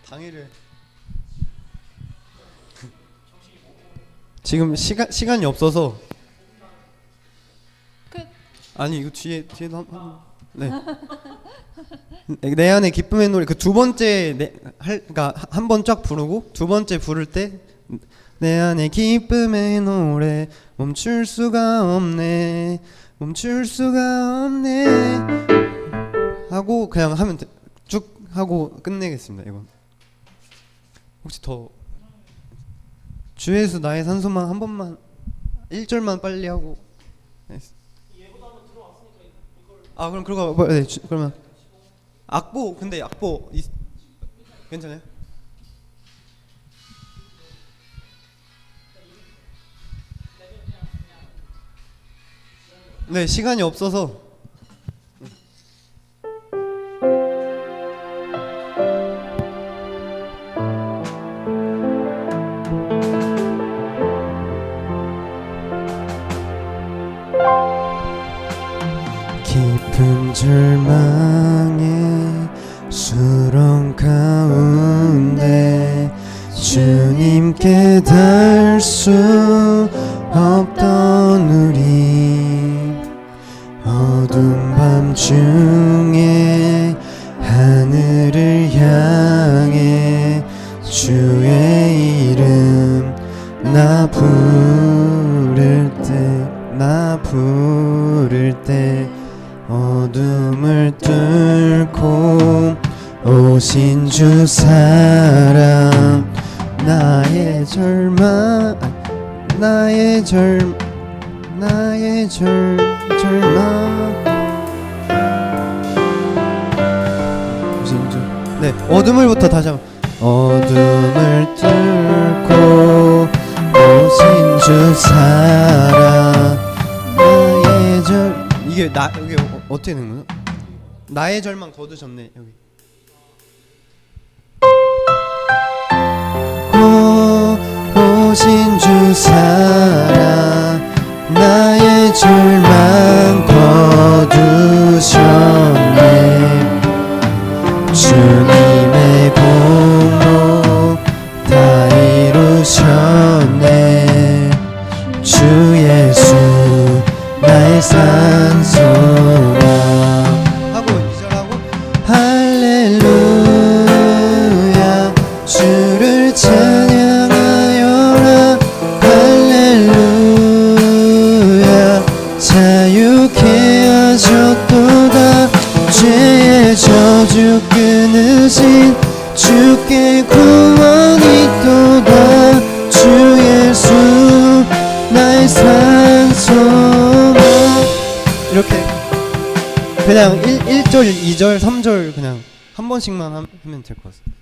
당일에 지금 시간이 없어서 끝. 아니 이거 뒤에도 네. 내 안에 기쁨의 노래 그 두 번째 그러니까 한 번 쫙 부르고 두 번째 부를 때 내 안에 기쁨의 노래 멈출 수가 없네 멈출 수가 없네 하고 그냥 하면 쭉 하고 끝내겠습니다. 이건 혹시 더 주 예수 나의 산소만 한 번만 1절만 빨리 하고 아 그럼 그거 네, 그러면 악보 근데 악보 괜찮아요? 네 시간이 없어서 깊은 절망의 수렁 가운데 주님께 닿을 수 없던 우리 어두운 밤중에 하늘을 향해 주의 이름 나 부를 때 어둠을 뚫고 오신 주 사랑 나의 절망 오신 주 네 어둠을부터 다시 한번 어둠을 뚫고 오신 주 사랑 나의 절 이게 여기 어떻게 되는 거죠? 나의 절망 거두셨네 여기. 오신 주 사랑 나의 절망 거두셨네 주님의 공로 다 이루셨네 주 예수 나의 산소가 하고 2절하고 할렐루야 주를 찬양하여라 할렐루야 자유케 하셨도다 죄의 저주 끊으신 주께 구원이 있도다 주 예수 나의 산소가 이렇게 그냥 1절, 2절, 3절 그냥 한 번씩만 하면 될 것 같습니다.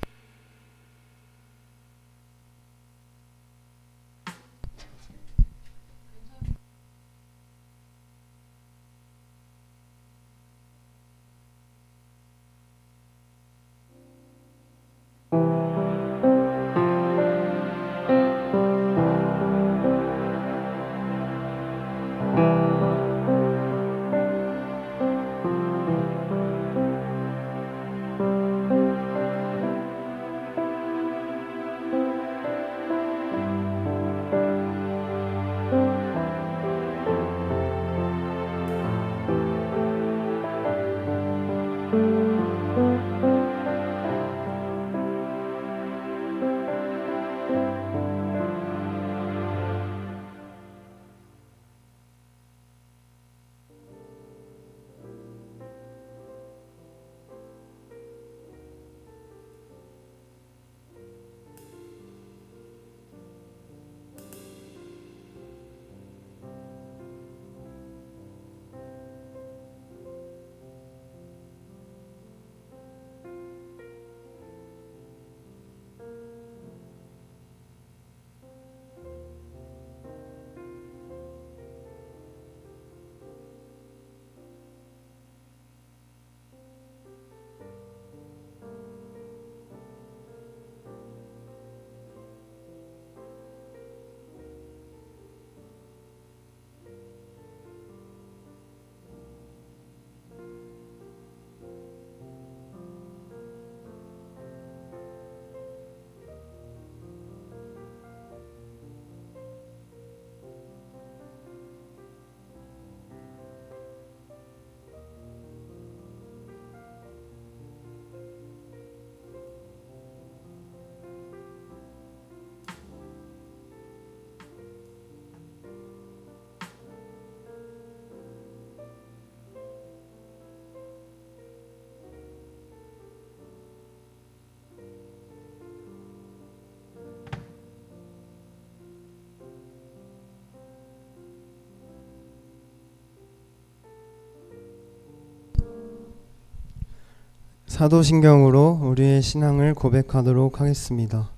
사도신경으로 우리의 신앙을 고백하도록 하겠습니다.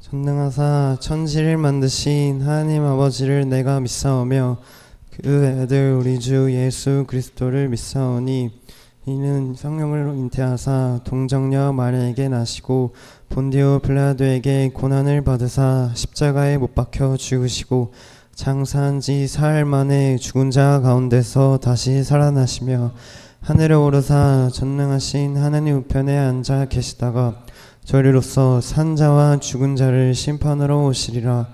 전능하사 천지를 만드신 하나님 아버지를 내가 믿사오며 그 애들 우리 주 예수 그리스도를 믿사오니 이는 성령을 잉태하사 동정녀 마리아에게 나시고 본디오 빌라도에게 고난을 받으사 십자가에 못 박혀 죽으시고 장사한 지 사흘 만에 죽은 자 가운데서 다시 살아나시며 하늘에 오르사 전능하신 하나님 우편에 앉아 계시다가 저리로서 산자와 죽은 자를 심판하러 오시리라.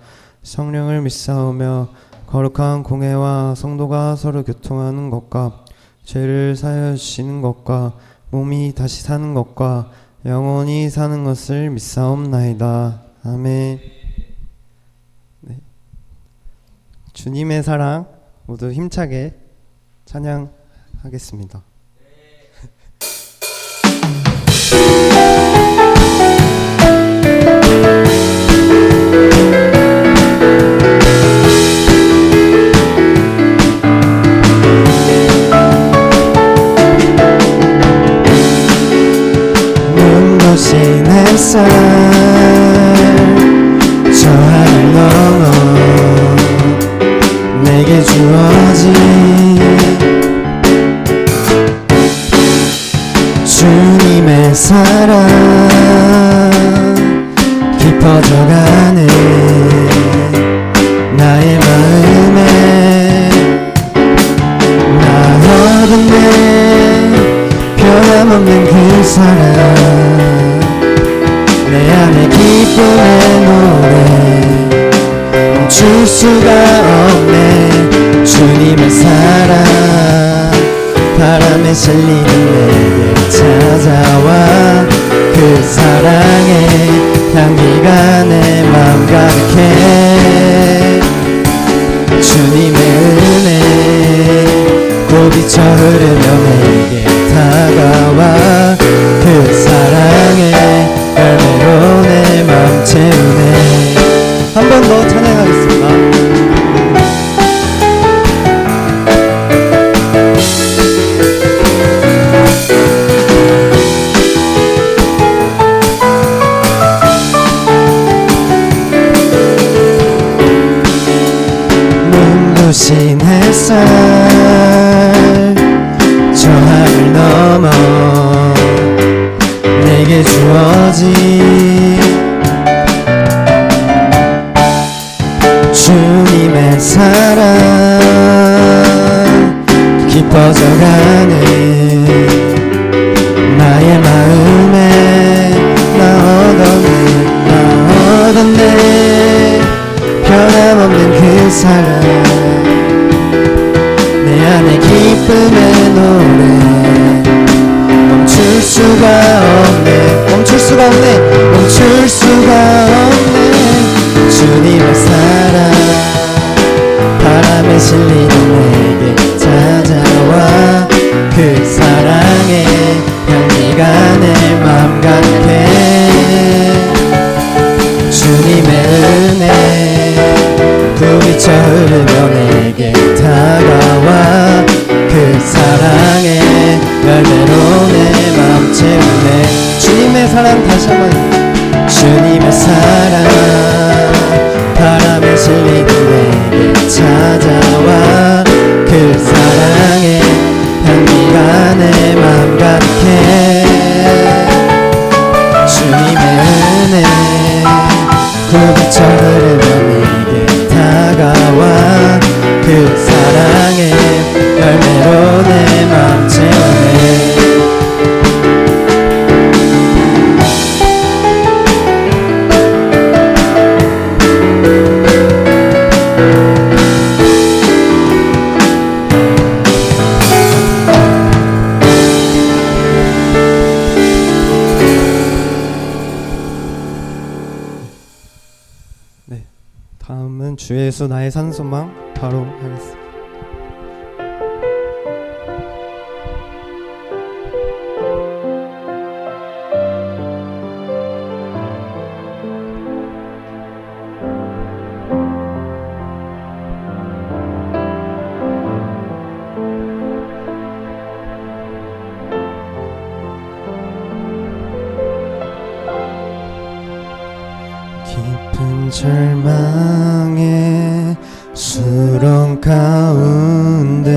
성령을 믿사오며 거룩한 공회와 성도가 서로 교통하는 것과 죄를 사하여 주시는 것과 몸이 다시 사는 것과 영원히 사는 것을 믿사옵나이다. 아멘. 네. 주님의 사랑 모두 힘차게 찬양하겠습니다. 눈부신 햇살 저 하늘 넘어 내게 주어진 주님의 사랑 깊어져가네 나의 마음에 나 얻었네 변함없는 그 사랑 내 안에 기쁨의 노래 멈출 수가 없네 주님의 사랑 바람에 실리는 내게 찾아와 그 사랑의 향기가 내 맘 가득해 주님의 은혜 고비쳐 흐르며 내게 다가와 그 사랑의 열매로 내 맘 채우네. 한 번 더 찬양하겠습니다. 눈부신 햇살 저 하늘 넘어 내게 주어진 주님의 사랑 깊어져가네 나의 마음에 나 얻었네 변함없는 그 사랑 내 안에 기쁨의 노래 멈출 수가 없네 주님의 사랑 바람에 실리는 내게 찾아와 그 사랑의 향기가 내 맘 가득해 주님의 은혜 부비쳐 흐르며 내게 다가와 그 사랑의 열매로 내 맘 채우네 주님의 사랑 다시 한번 주님의 사랑 바람에 실리는 내게 찾아와 그 사랑의 향기가 내 맘 가득해 주님의 은혜 부비쳐 흐르며 내게 다가와 그 사랑의 열매로 내 맘 채우네 네, 다음은 주 예수 나의 산소망 바로 하겠습니다. 깊은 절망의 수렁 가운데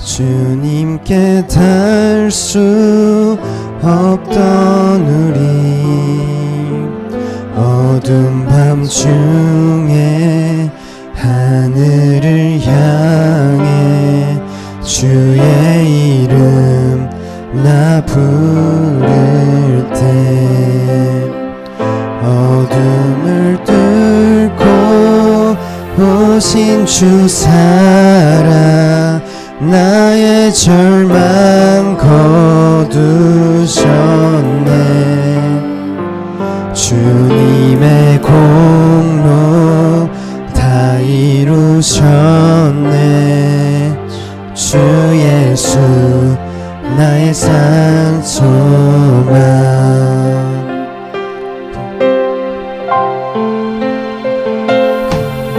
주님께 닿을 수 없던 우리 어두운 밤중에 하늘을 향해 주의 이름 나 부를 때 어둠을 뚫고 오신 주 살아 나의 절망 거두셨네 주님의 공로 다 이루셨네 주 예수 나의 산소만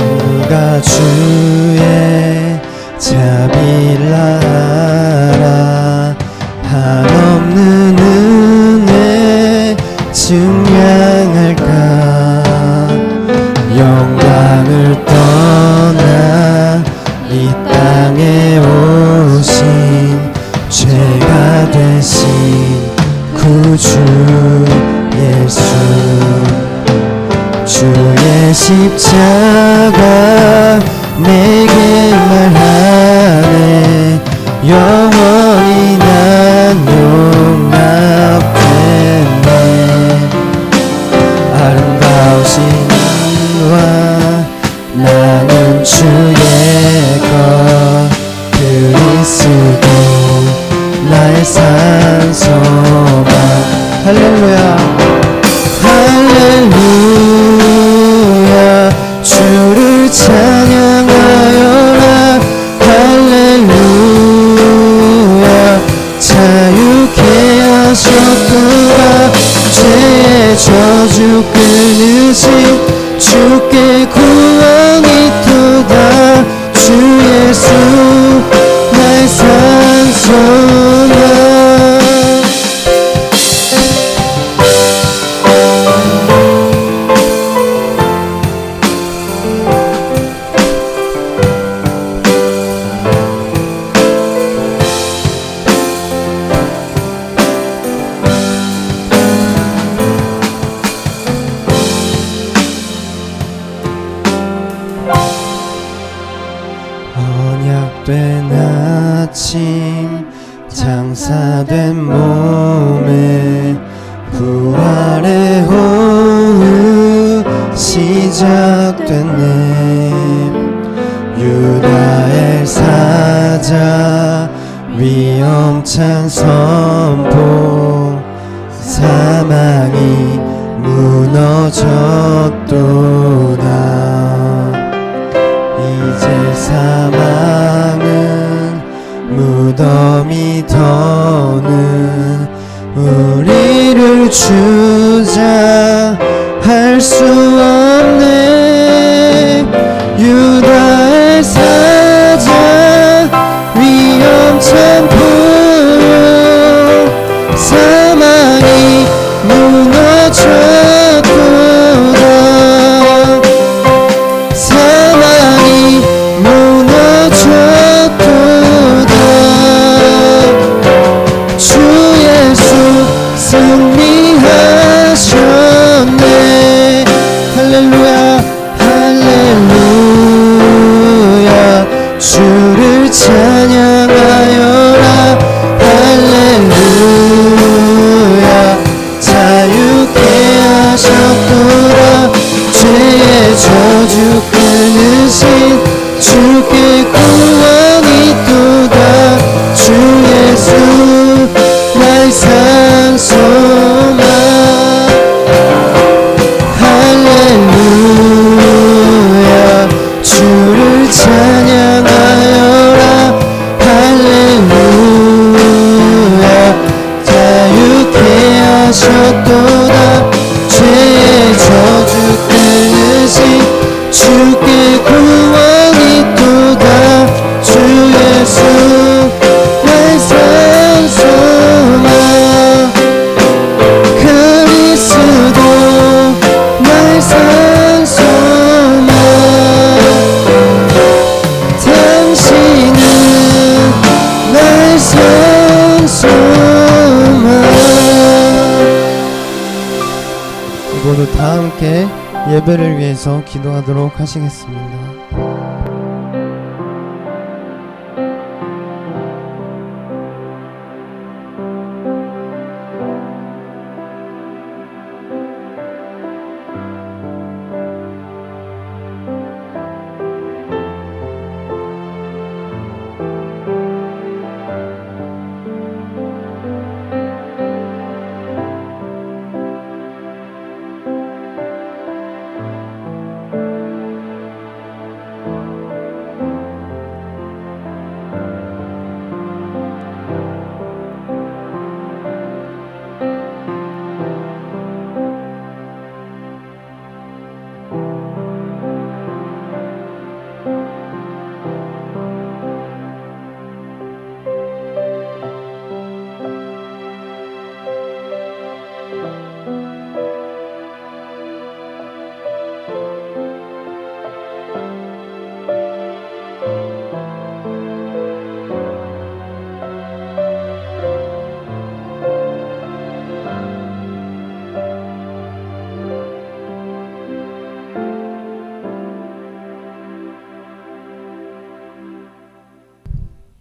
누가 주의 자비를 알아 한없는 은혜 증량할까 영광을 떠나 이 땅에 오신 죄가 되신 구주 예수 주의 십자가 내게 말하네 영원히 난 용납됐네 아름다우신 이와 나는 주의 것 그리스도 나의 산소만 할렐루야 할렐루야 주를 찬양하여라 할렐루야 자유케 하셨구나 죄의 저주 끊으신 주께 구원이 또다 주 예수 나의 산소만 언약된 아침 장사된 몸에 부활의 호흡 시작됐네 유다의 사자 위험찬 선포 사망이 무너졌도다 이제 사망은 무덤이 더는 우리를 주장할 수 없네 유다의 사자 위험찬 부름 사망이 무너졌도다 사망이 무너졌도다 주 예수 승리하셨네 할렐루야 할렐루야 주를 찬양하여라 할렐루야 자유케 하셨도다 죄의 저주 끊으신 주께 구원이 또다 주 예수 나의 산소만 할렐루야 주를 찬양하여라 할렐루야 자유케 하셨도다 죄의 저주 끊으신 주께 구원이 또다 주 모두 다 함께 예배를 위해서 기도하도록 하시겠습니다.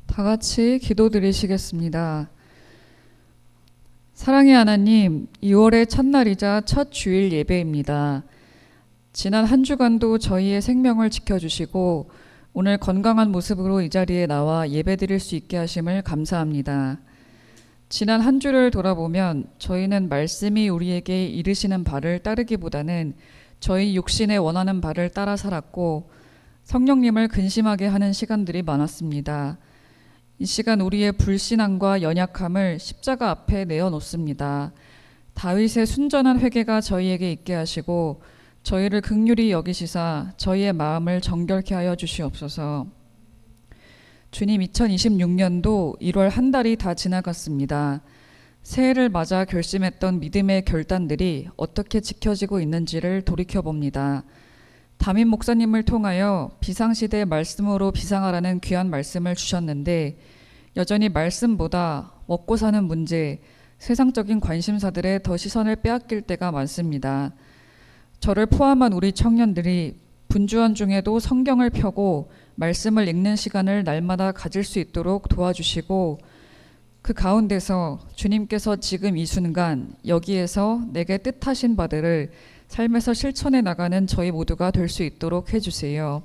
다 같이 기도드리시겠습니다. 사랑의 하나님, 2월의 첫날이자 첫 주일 예배입니다. 지난 한 주간도 저희의 생명을 지켜주시고 오늘 건강한 모습으로 이 자리에 나와 예배드릴 수 있게 하심을 감사합니다. 지난 한 주를 돌아보면 저희는 말씀이 우리에게 이르시는 바를 따르기보다는 저희 육신에 원하는 바를 따라 살았고 성령님을 근심하게 하는 시간들이 많았습니다. 이 시간 우리의 불신앙과 연약함을 십자가 앞에 내어놓습니다. 다윗의 순전한 회개가 저희에게 있게 하시고 저희를 긍휼히 여기시사 저희의 마음을 정결케 하여 주시옵소서. 주님, 2026년도 1월 한 달이 다 지나갔습니다. 새해를 맞아 결심했던 믿음의 결단들이 어떻게 지켜지고 있는지를 돌이켜봅니다. 담임 목사님을 통하여 비상시대 말씀으로 비상하라는 귀한 말씀을 주셨는데 여전히 말씀보다 먹고 사는 문제, 세상적인 관심사들에 더 시선을 빼앗길 때가 많습니다. 저를 포함한 우리 청년들이 분주한 중에도 성경을 펴고 말씀을 읽는 시간을 날마다 가질 수 있도록 도와주시고 그 가운데서 주님께서 지금 이 순간 여기에서 내게 뜻하신 바들을 삶에서 실천해 나가는 저희 모두가 될 수 있도록 해주세요.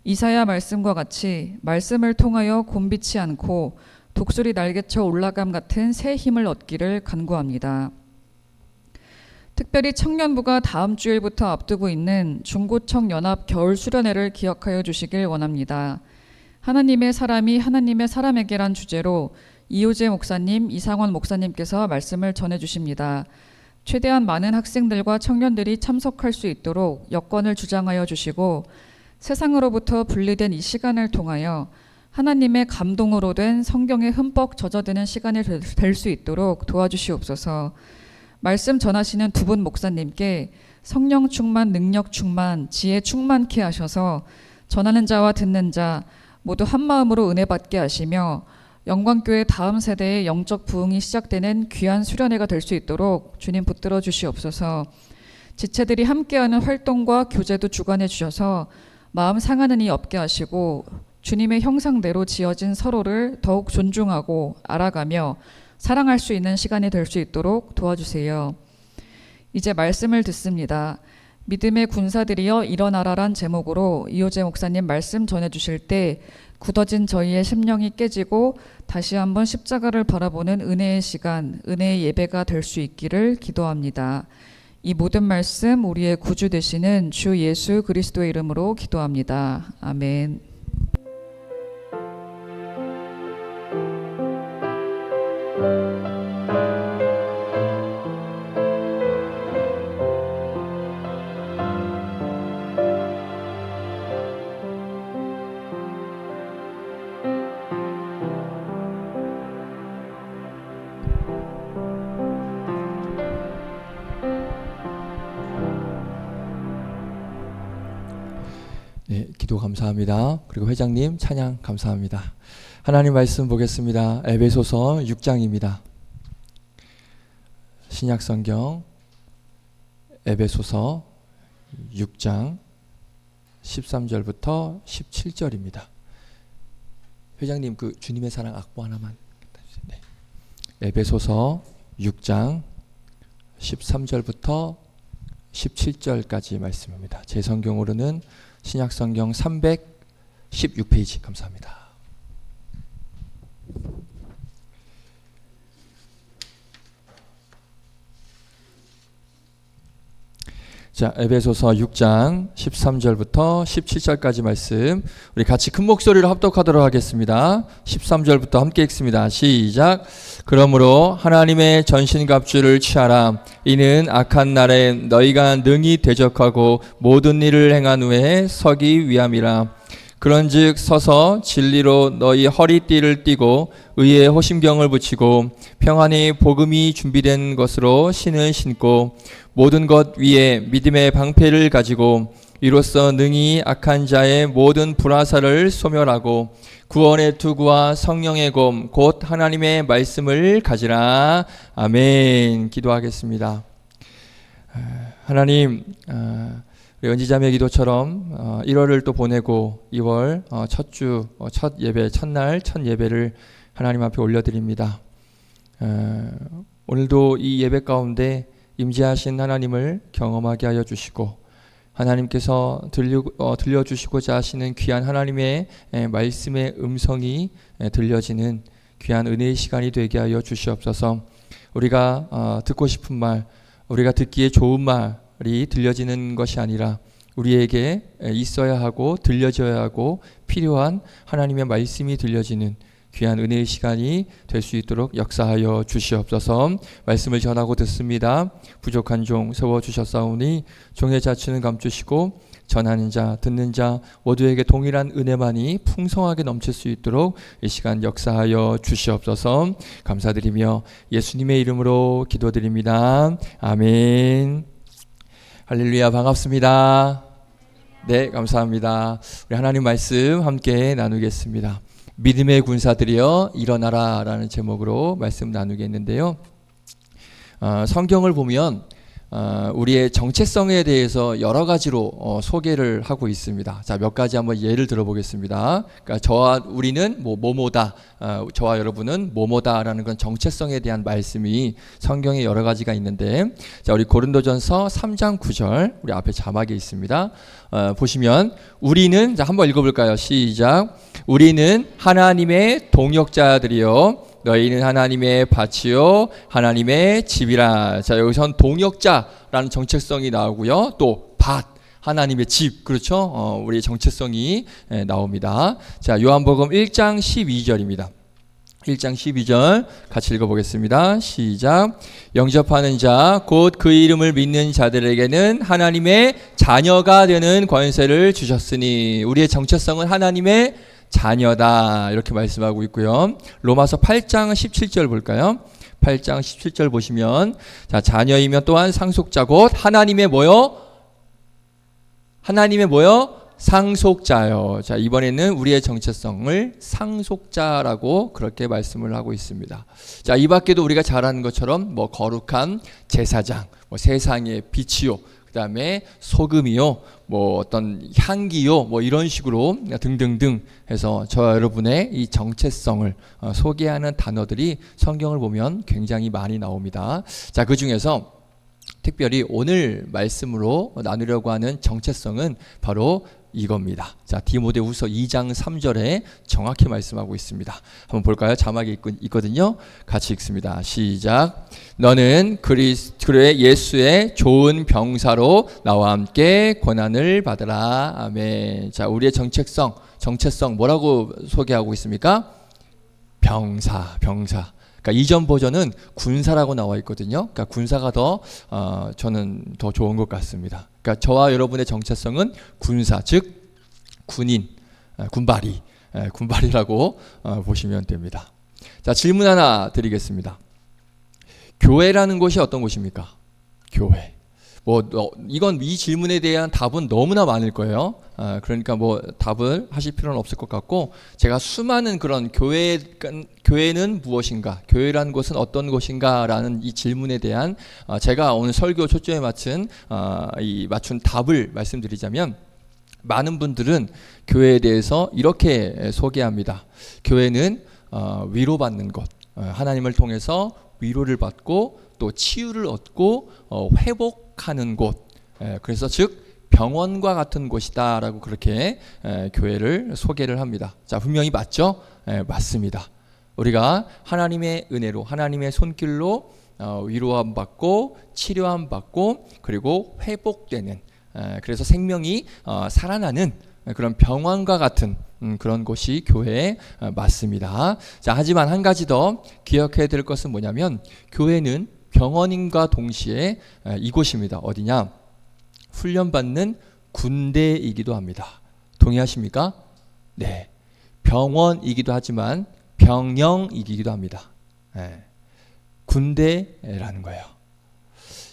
이사야 말씀과 같이 말씀을 통하여 곤비치 않고 독수리 날개쳐 올라감 같은 새 힘을 얻기를 간구합니다. 특별히 청년부가 다음 주일부터 앞두고 있는 중고청 연합 겨울 수련회를 기억하여 주시길 원합니다. 하나님의 사람이 하나님의 사람에게란 주제로 이호재 목사님, 이상원 목사님께서 말씀을 전해주십니다. 최대한 많은 학생들과 청년들이 참석할 수 있도록 여건을 주장하여 주시고 세상으로부터 분리된 이 시간을 통하여 하나님의 감동으로 된 성경에 흠뻑 젖어드는 시간이 될 수 있도록 도와주시옵소서. 말씀 전하시는 두 분 목사님께 성령 충만, 능력 충만, 지혜 충만케 하셔서 전하는 자와 듣는 자 모두 한 마음으로 은혜 받게 하시며 영광교회 다음 세대의 영적 부흥이 시작되는 귀한 수련회가 될 수 있도록 주님 붙들어 주시옵소서. 지체들이 함께하는 활동과 교제도 주관해 주셔서 마음 상하는 이 없게 하시고 주님의 형상대로 지어진 서로를 더욱 존중하고 알아가며 사랑할 수 있는 시간이 될 수 있도록 도와주세요. 이제 말씀을 듣습니다. 믿음의 군사들이여 일어나라란 제목으로 이호재 목사님 말씀 전해주실 때 굳어진 저희의 심령이 깨지고 다시 한번 십자가를 바라보는 은혜의 시간, 은혜의 예배가 될 수 있기를 기도합니다. 이 모든 말씀 우리의 구주 되시는 주 예수 그리스도의 이름으로 기도합니다. 아멘. 네, 기도 감사합니다. 그리고 회장님 찬양 감사합니다. 하나님 말씀 보겠습니다. 에베소서 6장입니다. 신약성경 에베소서 6장 13절부터 17절입니다. 회장님 그 주님의 사랑 악보 하나만. 네. 에베소서 6장 13절부터 17절까지 말씀입니다. 제 성경으로는 신약성경 316페이지. 감사합니다. 자, 에베소서 6장 13절부터 17절까지 말씀 우리 같이 큰 목소리로 합독하도록 하겠습니다. 13절부터 함께 읽습니다. 시작. 그러므로 하나님의 전신갑주를 취하라. 이는 악한 날에 너희가 능히 대적하고 모든 일을 행한 후에 서기 위함이라. 그런즉 서서 진리로 너희 허리띠를 띠고 의의 호심경을 붙이고 평안히 복음이 준비된 것으로 신을 신고 모든 것 위에 믿음의 방패를 가지고 이로써 능히 악한 자의 모든 불화살을 소멸하고 구원의 투구와 성령의 검 곧 하나님의 말씀을 가지라. 아멘. 기도하겠습니다. 하나님, 우리 은지자매 기도처럼 1월을 또 보내고 2월 첫 주, 첫 예배, 첫날 첫 예배를 하나님 앞에 올려드립니다. 오늘도 이 예배 가운데 임재하신 하나님을 경험하게 하여 주시고 하나님께서 들려주시고자 하시는 귀한 하나님의 말씀의 음성이 들려지는 귀한 은혜의 시간이 되게 하여 주시옵소서. 우리가 듣고 싶은 말, 우리가 듣기에 좋은 말이 들려지는 것이 아니라 우리에게 있어야 하고 들려져야 하고 필요한 하나님의 말씀이 들려지는 귀한 은혜의 시간이 될 수 있도록 역사하여 주시옵소서. 말씀을 전하고 듣습니다. 부족한 종 세워주셨사오니 종의 자치는 감추시고 전하는 자 듣는 자 모두에게 동일한 은혜만이 풍성하게 넘칠 수 있도록 이 시간 역사하여 주시옵소서. 감사드리며 예수님의 이름으로 기도드립니다. 아멘. 할렐루야. 반갑습니다. 네, 감사합니다. 우리 하나님 말씀 함께 나누겠습니다. 믿음의 군사들이여 일어나라 라는 제목으로 말씀 나누겠는데요. 성경을 보면 우리의 정체성에 대해서 여러 가지로 소개를 하고 있습니다. 자, 몇 가지 한번 예를 들어보겠습니다. 그러니까 우리는 뭐뭐다, 저와 여러분은 뭐뭐다라는 건 정체성에 대한 말씀이 성경에 여러 가지가 있는데, 자, 우리 고린도전서 3장 9절 우리 앞에 자막에 있습니다. 보시면 우리는, 자, 한번 읽어볼까요? 시작. 우리는 하나님의 동역자들이요 너희는 하나님의 밭이요 하나님의 집이라. 자, 여기선 동역자라는 정체성이 나오고요, 또 밭, 하나님의 집, 그렇죠? 우리의 정체성이 나옵니다. 자, 요한복음 1장 12절입니다. 1장 12절 같이 읽어보겠습니다. 시작. 영접하는 자 곧 그 이름을 믿는 자들에게는 하나님의 자녀가 되는 권세를 주셨으니. 우리의 정체성은 하나님의 자녀다 이렇게 말씀하고 있고요. 로마서 8장 17절 볼까요? 8장 17절 보시면, 자, 자녀이면 또한 상속자 곧 하나님의 뭐요? 하나님의 뭐요? 상속자요. 자, 이번에는 우리의 정체성을 상속자라고 그렇게 말씀을 하고 있습니다. 자, 이 밖에도 우리가 잘 아는 것처럼 뭐 거룩한 제사장, 뭐 세상의 빛이요, 그 다음에 소금이요, 뭐 어떤 향기요, 뭐 이런 식으로 등등등 해서 저와 여러분의 이 정체성을 소개하는 단어들이 성경을 보면 굉장히 많이 나옵니다. 자, 그 중에서 특별히 오늘 말씀으로 나누려고 하는 정체성은 바로 이겁니다. 자, 디모데후서 2장 3절에 정확히 말씀하고 있습니다. 한번 볼까요? 자막이 있거든요. 같이 읽습니다. 시작. 너는 그리스도의 예수의 좋은 병사로 나와 함께 고난을 받으라. 아멘. 자, 우리의 정체성 뭐라고 소개하고 있습니까? 병사. 그러니까 이전 버전은 군사라고 나와 있거든요. 그러니까 군사가 저는 더 좋은 것 같습니다. 그러니까 저와 여러분의 정체성은 군사, 즉 군인, 군발이라고 보시면 됩니다. 자, 질문 하나 드리겠습니다. 교회라는 곳이 어떤 곳입니까? 교회. 이건 이 질문에 대한 답은 너무나 많을 거예요. 그러니까 뭐 답을 하실 필요는 없을 것 같고, 제가 수많은 그런 교회는 무엇인가, 교회라는 것은 어떤 것인가라는 이 질문에 대한 제가 오늘 설교 초점에 맞춘 답을 말씀드리자면, 많은 분들은 교회에 대해서 이렇게 소개합니다. 교회는 위로받는 곳, 하나님을 통해서 위로를 받고 또 치유를 얻고 회복하는 곳, 그래서 즉 병원과 같은 곳이다라고 그렇게 교회를 소개를 합니다. 자, 분명히 맞죠? 맞습니다. 우리가 하나님의 은혜로, 하나님의 손길로 위로함 받고 치료함 받고 그리고 회복되는, 그래서 생명이 살아나는 그런 병원과 같은 그런 곳이 교회에 맞습니다. 자, 하지만 한 가지 더 기억해야 될 것은 뭐냐면, 교회는 병원인과 동시에 이곳입니다. 어디냐? 훈련받는 군대이기도 합니다. 동의하십니까? 네. 병원이기도 하지만 병영이기도 합니다. 군대라는 거예요.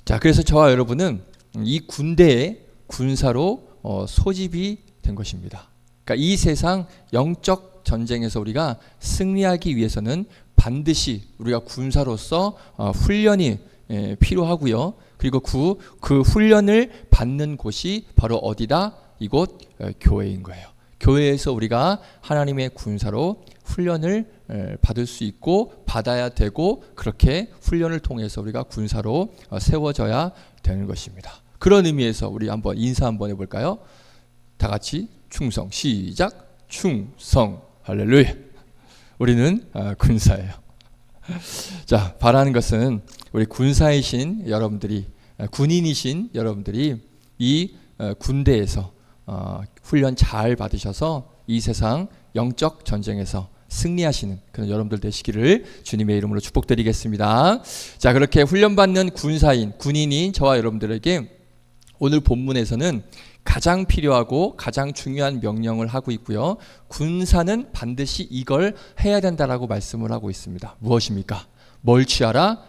자, 그래서 저와 여러분은 이 군대의 군사로 소집이 된 것입니다. 그러니까 이 세상 영적 전쟁에서 우리가 승리하기 위해서는 반드시 우리가 군사로서 훈련이 필요하고요. 그리고 그 훈련을 받는 곳이 바로 어디다? 이곳 교회인 거예요. 교회에서 우리가 하나님의 군사로 훈련을 받을 수 있고 받아야 되고, 그렇게 훈련을 통해서 우리가 군사로 세워져야 되는 것입니다. 그런 의미에서 우리 한번 인사 한번 해볼까요? 다 같이 충성, 시작. 충성, 할렐루야. 우리는 군사예요. 자, 바라는 것은 우리 군사이신 여러분들이, 군인이신 여러분들이 이 군대에서 훈련 잘 받으셔서 이 세상 영적 전쟁에서 승리하시는 그런 여러분들 되시기를 주님의 이름으로 축복드리겠습니다. 자, 그렇게 훈련받는 군사인, 군인인 저와 여러분들에게 오늘 본문에서는 가장 필요하고 가장 중요한 명령을 하고 있고요. 군사는 반드시 이걸 해야 된다라고 말씀을 하고 있습니다. 무엇입니까? 뭘 취하라?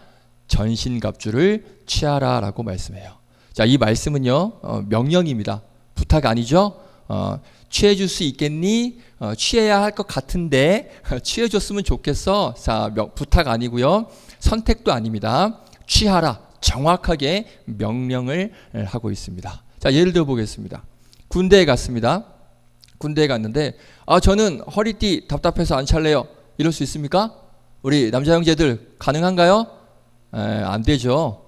전신갑주를 취하라 라고 말씀해요. 자, 이 말씀은요, 명령입니다. 부탁 아니죠? 취해줄 수 있겠니? 취해야 할 것 같은데 취해줬으면 좋겠어. 자, 부탁 아니고요, 선택도 아닙니다. 취하라, 정확하게 명령을 하고 있습니다. 자, 예를 들어 보겠습니다. 군대에 갔습니다. 군대에 갔는데 저는 허리띠 답답해서 안 찰래요. 이럴 수 있습니까? 우리 남자 형제들 가능한가요? 안 되죠.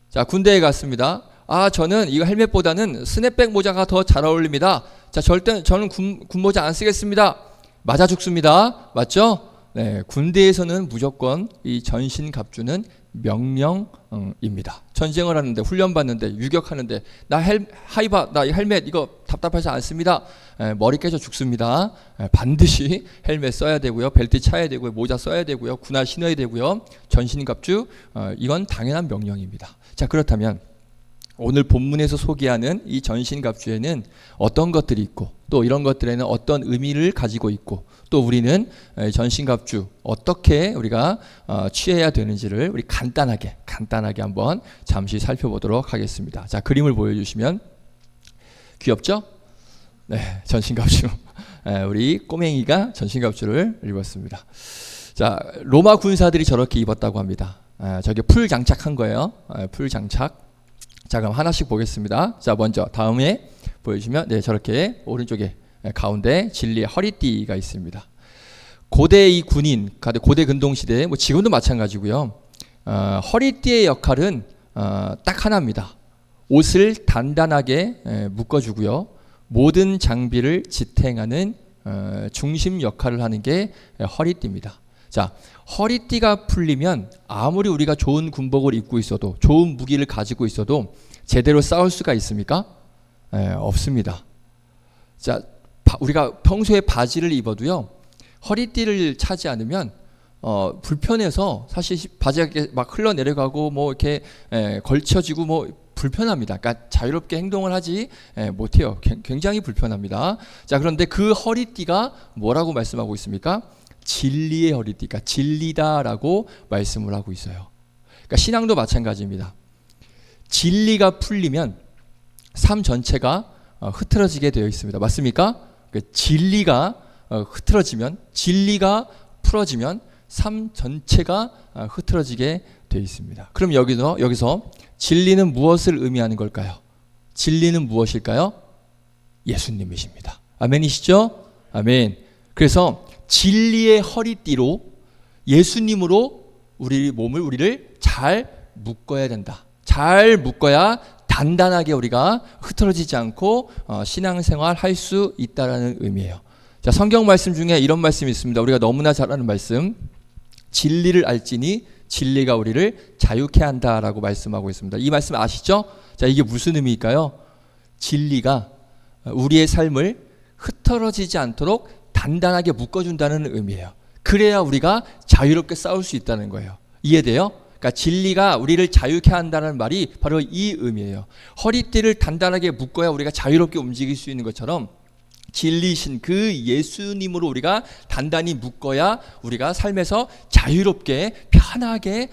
자, 군대에 갔습니다. 저는 이거 헬멧보다는 스냅백 모자가 더 잘 어울립니다. 자, 저는 군모자 안 쓰겠습니다. 맞아 죽습니다. 맞죠? 네, 군대에서는 무조건 이 전신갑주는 명령입니다. 전쟁을 하는데, 훈련 받는데, 유격하는데, 나 헬멧 이거 답답해서 안 씁니다. 머리 깨져 죽습니다. 반드시 헬멧 써야 되고요, 벨트 차야 되고요, 모자 써야 되고요, 군화 신어야 되고요, 전신갑주, 이건 당연한 명령입니다. 자, 그렇다면 오늘 본문에서 소개하는 이 전신갑주에는 어떤 것들이 있고, 또 이런 것들에는 어떤 의미를 가지고 있고, 또 우리는 전신갑주 어떻게 우리가 취해야 되는지를 우리 간단하게 한번 잠시 살펴보도록 하겠습니다. 자, 그림을 보여주시면 귀엽죠? 네, 전신갑주. 우리 꼬맹이가 전신갑주를 입었습니다. 자, 로마 군사들이 저렇게 입었다고 합니다. 저게 풀 장착한 거예요. 풀 장착. 자, 그럼 하나씩 보겠습니다. 자, 먼저 다음에 보여주시면, 네, 저렇게 오른쪽에 가운데 진리의 허리띠가 있습니다. 고대 이 군인, 고대 근동시대, 뭐 지금도 마찬가지고요. 허리띠의 역할은 딱 하나입니다. 옷을 단단하게 묶어주고요. 모든 장비를 지탱하는 중심 역할을 하는 게 허리띠입니다. 자, 허리띠가 풀리면 아무리 우리가 좋은 군복을 입고 있어도, 좋은 무기를 가지고 있어도 제대로 싸울 수가 있습니까? 없습니다. 자, 우리가 평소에 바지를 입어도요, 허리띠를 차지 않으면 불편해서 사실 바지가 막 흘러내려가고 뭐 이렇게 걸쳐지고 뭐 불편합니다. 그러니까 자유롭게 행동을 하지 못해요. 굉장히 불편합니다. 자, 그런데 그 허리띠가 뭐라고 말씀하고 있습니까? 진리의 허리띠가 진리다라고 말씀을 하고 있어요. 그러니까 신앙도 마찬가지입니다. 진리가 풀리면 삶 전체가 흐트러지게 되어 있습니다. 맞습니까? 진리가 흐트러지면, 진리가 풀어지면 삶 전체가 흐트러지게 되어 있습니다. 그럼 여기서 진리는 무엇을 의미하는 걸까요? 진리는 무엇일까요? 예수님이십니다. 아멘이시죠? 아멘. 그래서 진리의 허리띠로 예수님으로 우리를 잘 묶어야 된다. 잘 묶어야 단단하게 우리가 흐트러지지 않고 신앙생활 할 수 있다라는 의미예요. 자, 성경 말씀 중에 이런 말씀이 있습니다. 우리가 너무나 잘 아는 말씀. 진리를 알지니 진리가 우리를 자유케 한다라고 말씀하고 있습니다. 이 말씀 아시죠? 자, 이게 무슨 의미일까요? 진리가 우리의 삶을 흐트러지지 않도록 단단하게 묶어준다는 의미예요. 그래야 우리가 자유롭게 싸울 수 있다는 거예요. 이해돼요? 그러니까 진리가 우리를 자유케 한다는 말이 바로 이 의미예요. 허리띠를 단단하게 묶어야 우리가 자유롭게 움직일 수 있는 것처럼 진리신 그 예수님으로 우리가 단단히 묶어야 우리가 삶에서 자유롭게 편하게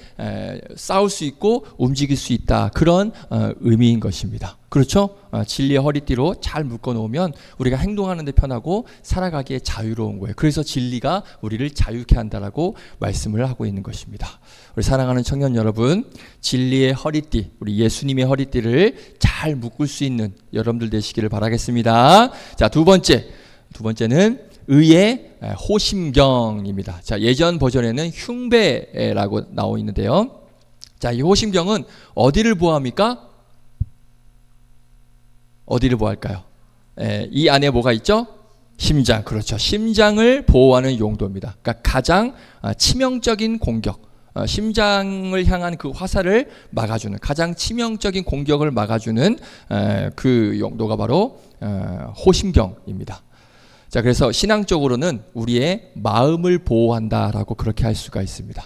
싸울 수 있고 움직일 수 있다. 그런 의미인 것입니다. 그렇죠? 진리의 허리띠로 잘 묶어 놓으면 우리가 행동하는 데 편하고 살아가기에 자유로운 거예요. 그래서 진리가 우리를 자유케 한다라고 말씀을 하고 있는 것입니다. 우리 사랑하는 청년 여러분, 진리의 허리띠, 우리 예수님의 허리띠를 잘 묶을 수 있는 여러분들 되시기를 바라겠습니다. 자, 두 번째는 의의 호심경입니다. 자, 예전 버전에는 흉배라고 나와 있는데요. 자, 이 호심경은 어디를 보호합니까? 어디를 보호할까요? 이 안에 뭐가 있죠? 심장. 그렇죠. 심장을 보호하는 용도입니다. 그러니까 가장 치명적인 공격, 심장을 향한 그 화살을 막아주는, 가장 치명적인 공격을 막아주는 그 용도가 바로 호심경입니다. 자, 그래서 신앙적으로는 우리의 마음을 보호한다라고 그렇게 할 수가 있습니다.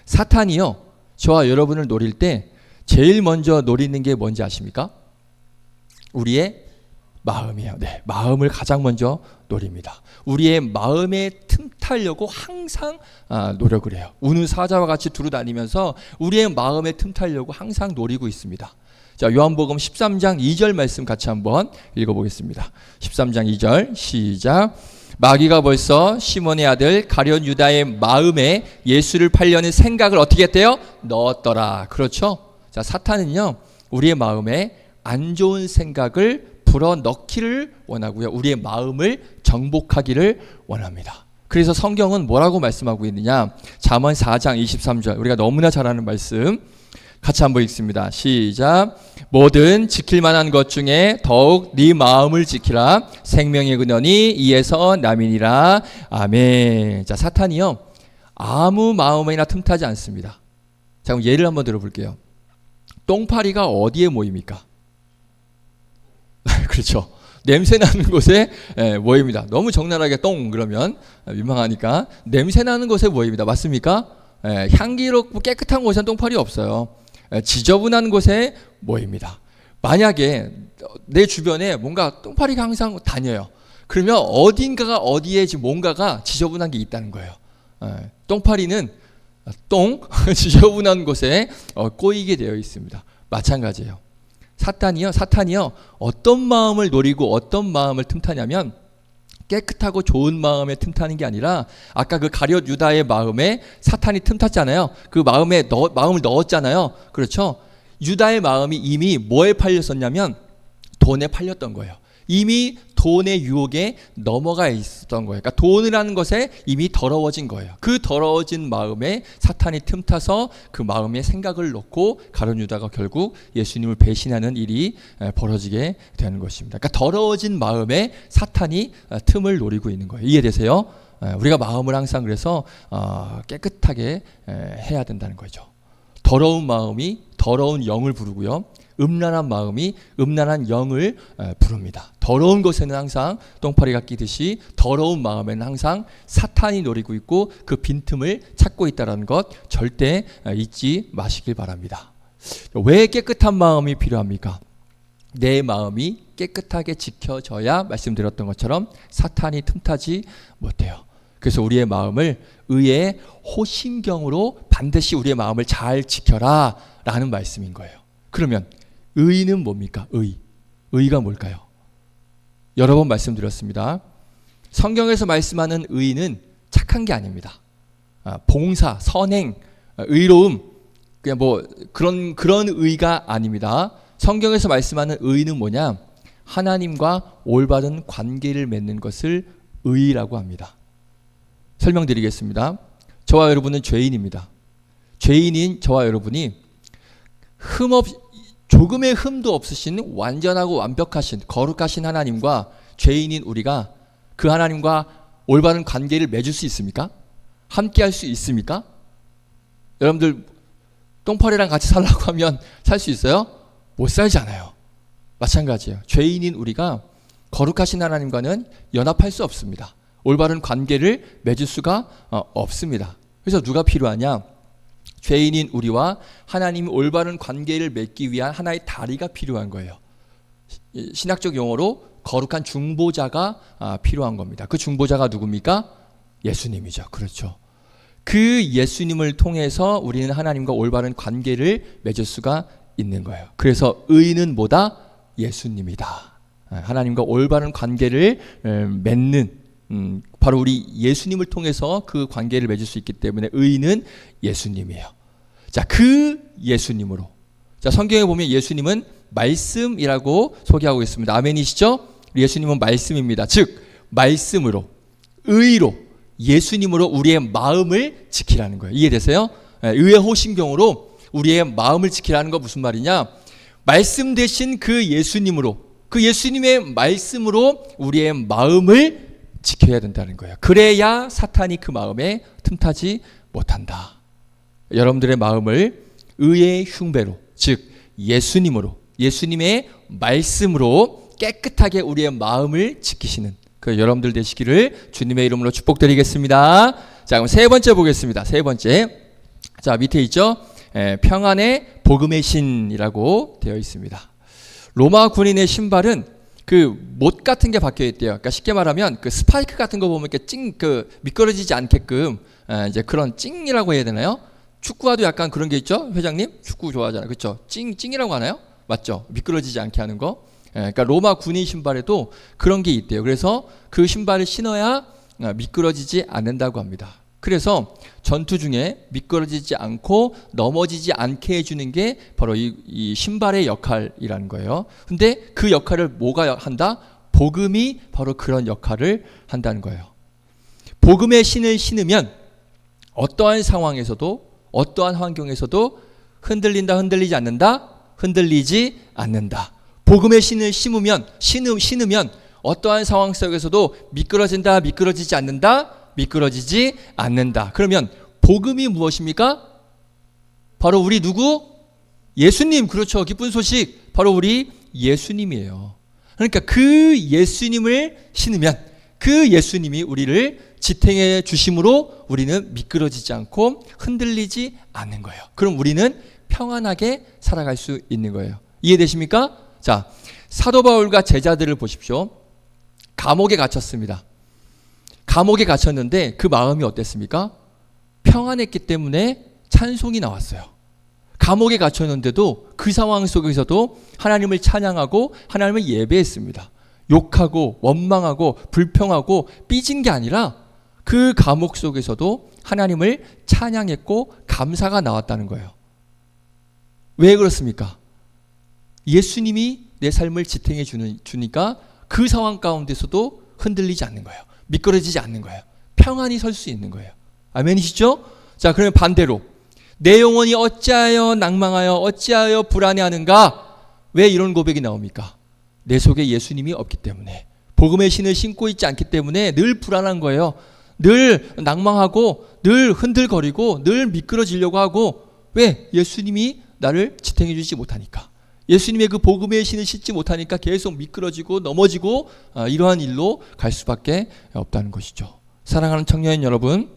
사탄이요, 저와 여러분을 노릴 때 제일 먼저 노리는 게 뭔지 아십니까? 우리의 마음이에요. 네, 마음을 가장 먼저 노립니다. 우리의 마음에 틈타려고 항상 노력을 해요. 우는 사자와 같이 두루다니면서 우리의 마음에 틈타려고 항상 노리고 있습니다. 자, 요한복음 13장 2절 말씀 같이 한번 읽어보겠습니다. 13장 2절 시작. 마귀가 벌써 시몬의 아들 가룟 유다의 마음에 예수를 팔려는 생각을 어떻게 했대요? 넣었더라. 그렇죠? 자, 사탄은요, 우리의 마음에 안 좋은 생각을 불어넣기를 원하고요. 우리의 마음을 정복하기를 원합니다. 그래서 성경은 뭐라고 말씀하고 있느냐? 잠언 4장 23절, 우리가 너무나 잘 아는 말씀 같이 한번 읽습니다. 시작. 뭐든 지킬 만한 것 중에 더욱 네 마음을 지키라. 생명의 근원이 이에서 남이니라. 아멘. 자, 사탄이요, 아무 마음에나 틈타지 않습니다. 자, 그럼 예를 한번 들어볼게요. 똥파리가 어디에 모입니까? 그렇죠. 냄새 나는 곳에 모입니다. 너무 적나라하게 똥 그러면 민망하니까 냄새 나는 곳에 모입니다. 맞습니까? 향기롭고 깨끗한 곳에는 똥파리 없어요. 지저분한 곳에 모입니다. 만약에 내 주변에 뭔가 똥파리가 항상 다녀요. 그러면 어딘가가, 어디에 뭔가가 지저분한 게 있다는 거예요. 똥파리는 지저분한 곳에 꼬이게 되어 있습니다. 마찬가지예요. 사탄이요 어떤 마음을 노리고 어떤 마음을 틈타냐면 깨끗하고 좋은 마음에 틈타는 게 아니라 아까 그 가룟 유다의 마음에 사탄이 틈탔잖아요. 그 마음을 넣었잖아요. 그렇죠? 유다의 마음이 이미 뭐에 팔렸었냐면 돈에 팔렸던 거예요. 이미 돈의 유혹에 넘어가 있었던 거예요. 그러니까 돈을 하는 것에 이미 더러워진 거예요. 그 더러워진 마음에 사탄이 틈타서 그 마음에 생각을 넣고 가룟 유다가 결국 예수님을 배신하는 일이 벌어지게 되는 것입니다. 그러니까 더러워진 마음에 사탄이 틈을 노리고 있는 거예요. 이해되세요? 우리가 마음을 항상 그래서 깨끗하게 해야 된다는 거죠. 더러운 마음이 더러운 영을 부르고요. 음란한 마음이 음란한 영을 부릅니다. 더러운 곳에는 항상 똥파리가 끼듯이 더러운 마음에는 항상 사탄이 노리고 있고 그 빈틈을 찾고 있다는 것 절대 잊지 마시길 바랍니다. 왜 깨끗한 마음이 필요합니까? 내 마음이 깨끗하게 지켜져야 말씀드렸던 것처럼 사탄이 틈타지 못해요. 그래서 우리의 마음을 의의 호심경으로 반드시 우리의 마음을 잘 지켜라 라는 말씀인 거예요. 그러면 의는 뭡니까? 의가 뭘까요? 여러 번 말씀드렸습니다. 성경에서 말씀하는 의는 착한 게 아닙니다. 봉사, 선행, 의로움, 그냥 뭐 그런 의가 아닙니다. 성경에서 말씀하는 의는 뭐냐? 하나님과 올바른 관계를 맺는 것을 의라고 합니다. 설명드리겠습니다. 저와 여러분은 죄인입니다. 죄인인 저와 여러분이 조금의 흠도 없으신 완전하고 완벽하신 거룩하신 하나님과 죄인인 우리가 그 하나님과 올바른 관계를 맺을 수 있습니까? 함께 할 수 있습니까? 여러분들 똥파리랑 같이 살라고 하면 살 수 있어요? 못 살잖아요. 마찬가지예요. 죄인인 우리가 거룩하신 하나님과는 연합할 수 없습니다. 올바른 관계를 맺을 수가 없습니다. 그래서 누가 필요하냐? 죄인인 우리와 하나님이 올바른 관계를 맺기 위한 하나의 다리가 필요한 거예요. 신학적 용어로 거룩한 중보자가 필요한 겁니다. 그 중보자가 누굽니까? 예수님이죠. 그렇죠. 그 예수님을 통해서 우리는 하나님과 올바른 관계를 맺을 수가 있는 거예요. 그래서 의는 뭐다? 예수님이다. 하나님과 올바른 관계를 맺는 바로 우리 예수님을 통해서 그 관계를 맺을 수 있기 때문에 의는 예수님이에요. 자, 그 예수님으로. 자, 성경에 보면 예수님은 말씀이라고 소개하고 있습니다. 아멘이시죠? 예수님은 말씀입니다. 즉 말씀으로, 의로, 예수님으로 우리의 마음을 지키라는 거예요. 이해되세요? 의의 호심경으로 우리의 마음을 지키라는 거 무슨 말이냐? 말씀 대신 그 예수님으로, 그 예수님의 말씀으로 우리의 마음을 지켜야 된다는 거예요. 그래야 사탄이 그 마음에 틈타지 못한다. 여러분들의 마음을 의의 흉배로, 즉 예수님으로, 예수님의 말씀으로 깨끗하게 우리의 마음을 지키시는 그 여러분들 되시기를 주님의 이름으로 축복드리겠습니다. 자, 그럼 세 번째 보겠습니다. 세 번째. 자, 밑에 있죠? 평안의 복음의 신이라고 되어 있습니다. 로마 군인의 신발은 그 못 같은 게 박혀 있대요. 그러니까 쉽게 말하면 그 스파이크 같은 거 보면 이렇게 미끄러지지 않게끔 이제 그런 찡이라고 해야 되나요? 축구화도 약간 그런 게 있죠. 회장님 축구 좋아하잖아요. 그렇죠? 찡이라고 하나요? 맞죠? 미끄러지지 않게 하는 거. 그러니까 로마 군인 신발에도 그런 게 있대요. 그래서 그 신발을 신어야 미끄러지지 않는다고 합니다. 그래서 전투 중에 미끄러지지 않고 넘어지지 않게 해주는 게 바로 이 신발의 역할이라는 거예요. 근데 그 역할을 뭐가 한다? 복음이 바로 그런 역할을 한다는 거예요. 복음의 신을 신으면 어떠한 상황에서도 어떠한 환경에서도 흔들린다, 흔들리지 않는다, 흔들리지 않는다. 복음의 신을 신으면 어떠한 상황 속에서도 미끄러진다, 미끄러지지 않는다, 미끄러지지 않는다. 그러면 복음이 무엇입니까? 바로 우리 누구? 예수님. 그렇죠. 기쁜 소식. 바로 우리 예수님이에요. 그러니까 그 예수님을 신으면 그 예수님이 우리를 지탱해 주심으로 우리는 미끄러지지 않고 흔들리지 않는 거예요. 그럼 우리는 평안하게 살아갈 수 있는 거예요. 이해되십니까? 자, 사도 바울과 제자들을 보십시오. 감옥에 갇혔습니다. 감옥에 갇혔는데 그 마음이 어땠습니까? 평안했기 때문에 찬송이 나왔어요. 감옥에 갇혔는데도 그 상황 속에서도 하나님을 찬양하고 하나님을 예배했습니다. 욕하고 원망하고 불평하고 삐진 게 아니라 그 감옥 속에서도 하나님을 찬양했고 감사가 나왔다는 거예요. 왜 그렇습니까? 예수님이 내 삶을 지탱해 주니까 그 상황 가운데서도 흔들리지 않는 거예요. 미끄러지지 않는 거예요. 평안히 설 수 있는 거예요. 아멘이시죠? 자, 그러면 반대로 내 영혼이 어찌하여 낭망하여 어찌하여 불안해하는가? 왜 이런 고백이 나옵니까? 내 속에 예수님이 없기 때문에, 복음의 신을 신고 있지 않기 때문에 늘 불안한 거예요. 늘 낭망하고 늘 흔들거리고 늘 미끄러지려고 하고. 왜? 예수님이 나를 지탱해 주지 못하니까. 예수님의 그 복음의 신을 신지 못하니까 계속 미끄러지고 넘어지고 이러한 일로 갈 수밖에 없다는 것이죠. 사랑하는 청년 여러분,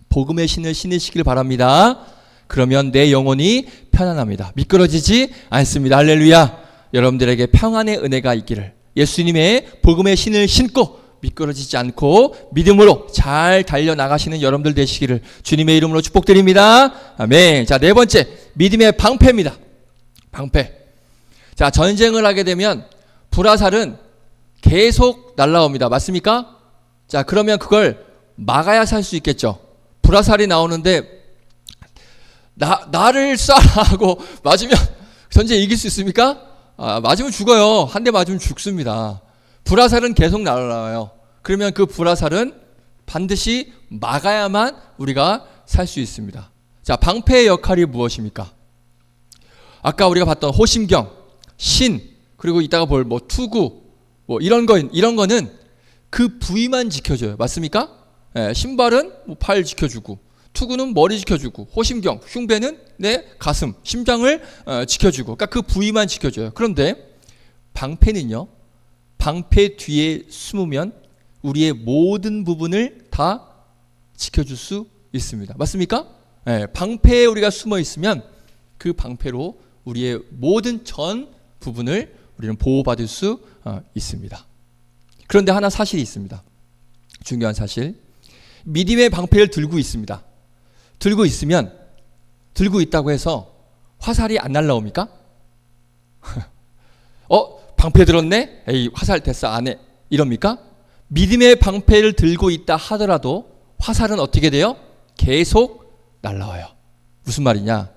복음의 신을 신으시길 바랍니다. 그러면 내 영혼이 편안합니다. 미끄러지지 않습니다. 할렐루야. 여러분들에게 평안의 은혜가 있기를, 예수님의 복음의 신을 신고 미끄러지지 않고 믿음으로 잘 달려나가시는 여러분들 되시기를 주님의 이름으로 축복드립니다. 아멘. 자, 네 번째, 믿음의 방패입니다. 방패. 자, 전쟁을 하게 되면 불화살은 계속 날라옵니다. 맞습니까? 자, 그러면 그걸 막아야 살 수 있겠죠. 불화살이 나오는데 나를 쏴라 하고 맞으면 전쟁 이길 수 있습니까? 맞으면 죽어요. 한 대 맞으면 죽습니다. 불화살은 계속 날아와요. 그러면 그 불화살은 반드시 막아야만 우리가 살 수 있습니다. 자, 방패의 역할이 무엇입니까? 아까 우리가 봤던 호심경, 신, 그리고 이따가 볼 뭐 투구, 뭐 이런 거는 그 부위만 지켜줘요. 맞습니까? 예, 신발은 뭐 팔 지켜주고, 투구는 머리 지켜주고, 호심경, 흉배는 내 가슴, 심장을 지켜주고, 그러니까 그 부위만 지켜줘요. 그런데 방패는요, 방패 뒤에 숨으면 우리의 모든 부분을 다 지켜줄 수 있습니다. 맞습니까? 예, 방패에 우리가 숨어 있으면 그 방패로 우리의 모든 전 부분을 우리는 보호받을 수 있습니다. 그런데 하나 사실이 있습니다. 중요한 사실. 믿음의 방패를 들고 있습니다. 들고 있으면 들고 있다고 해서 화살이 안 날라옵니까? 방패 들었네? 에이, 화살 됐어, 안 해. 이럽니까? 믿음의 방패를 들고 있다 하더라도 화살은 어떻게 돼요? 계속 날라와요. 무슨 말이냐?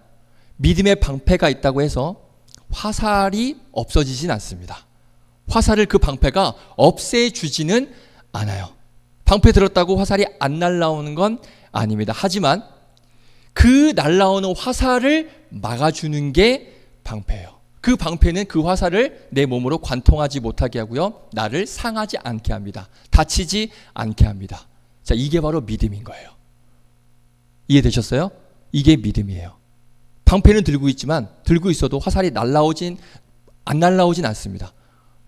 믿음의 방패가 있다고 해서 화살이 없어지진 않습니다. 화살을 그 방패가 없애주지는 않아요. 방패 들었다고 화살이 안 날라오는 건 아닙니다. 하지만 그 날라오는 화살을 막아주는 게 방패예요. 그 방패는 그 화살을 내 몸으로 관통하지 못하게 하고요, 나를 상하지 않게 합니다. 다치지 않게 합니다. 자, 이게 바로 믿음인 거예요. 이해되셨어요? 이게 믿음이에요. 방패는 들고 있지만 들고 있어도 화살이 안 날라오진 않습니다.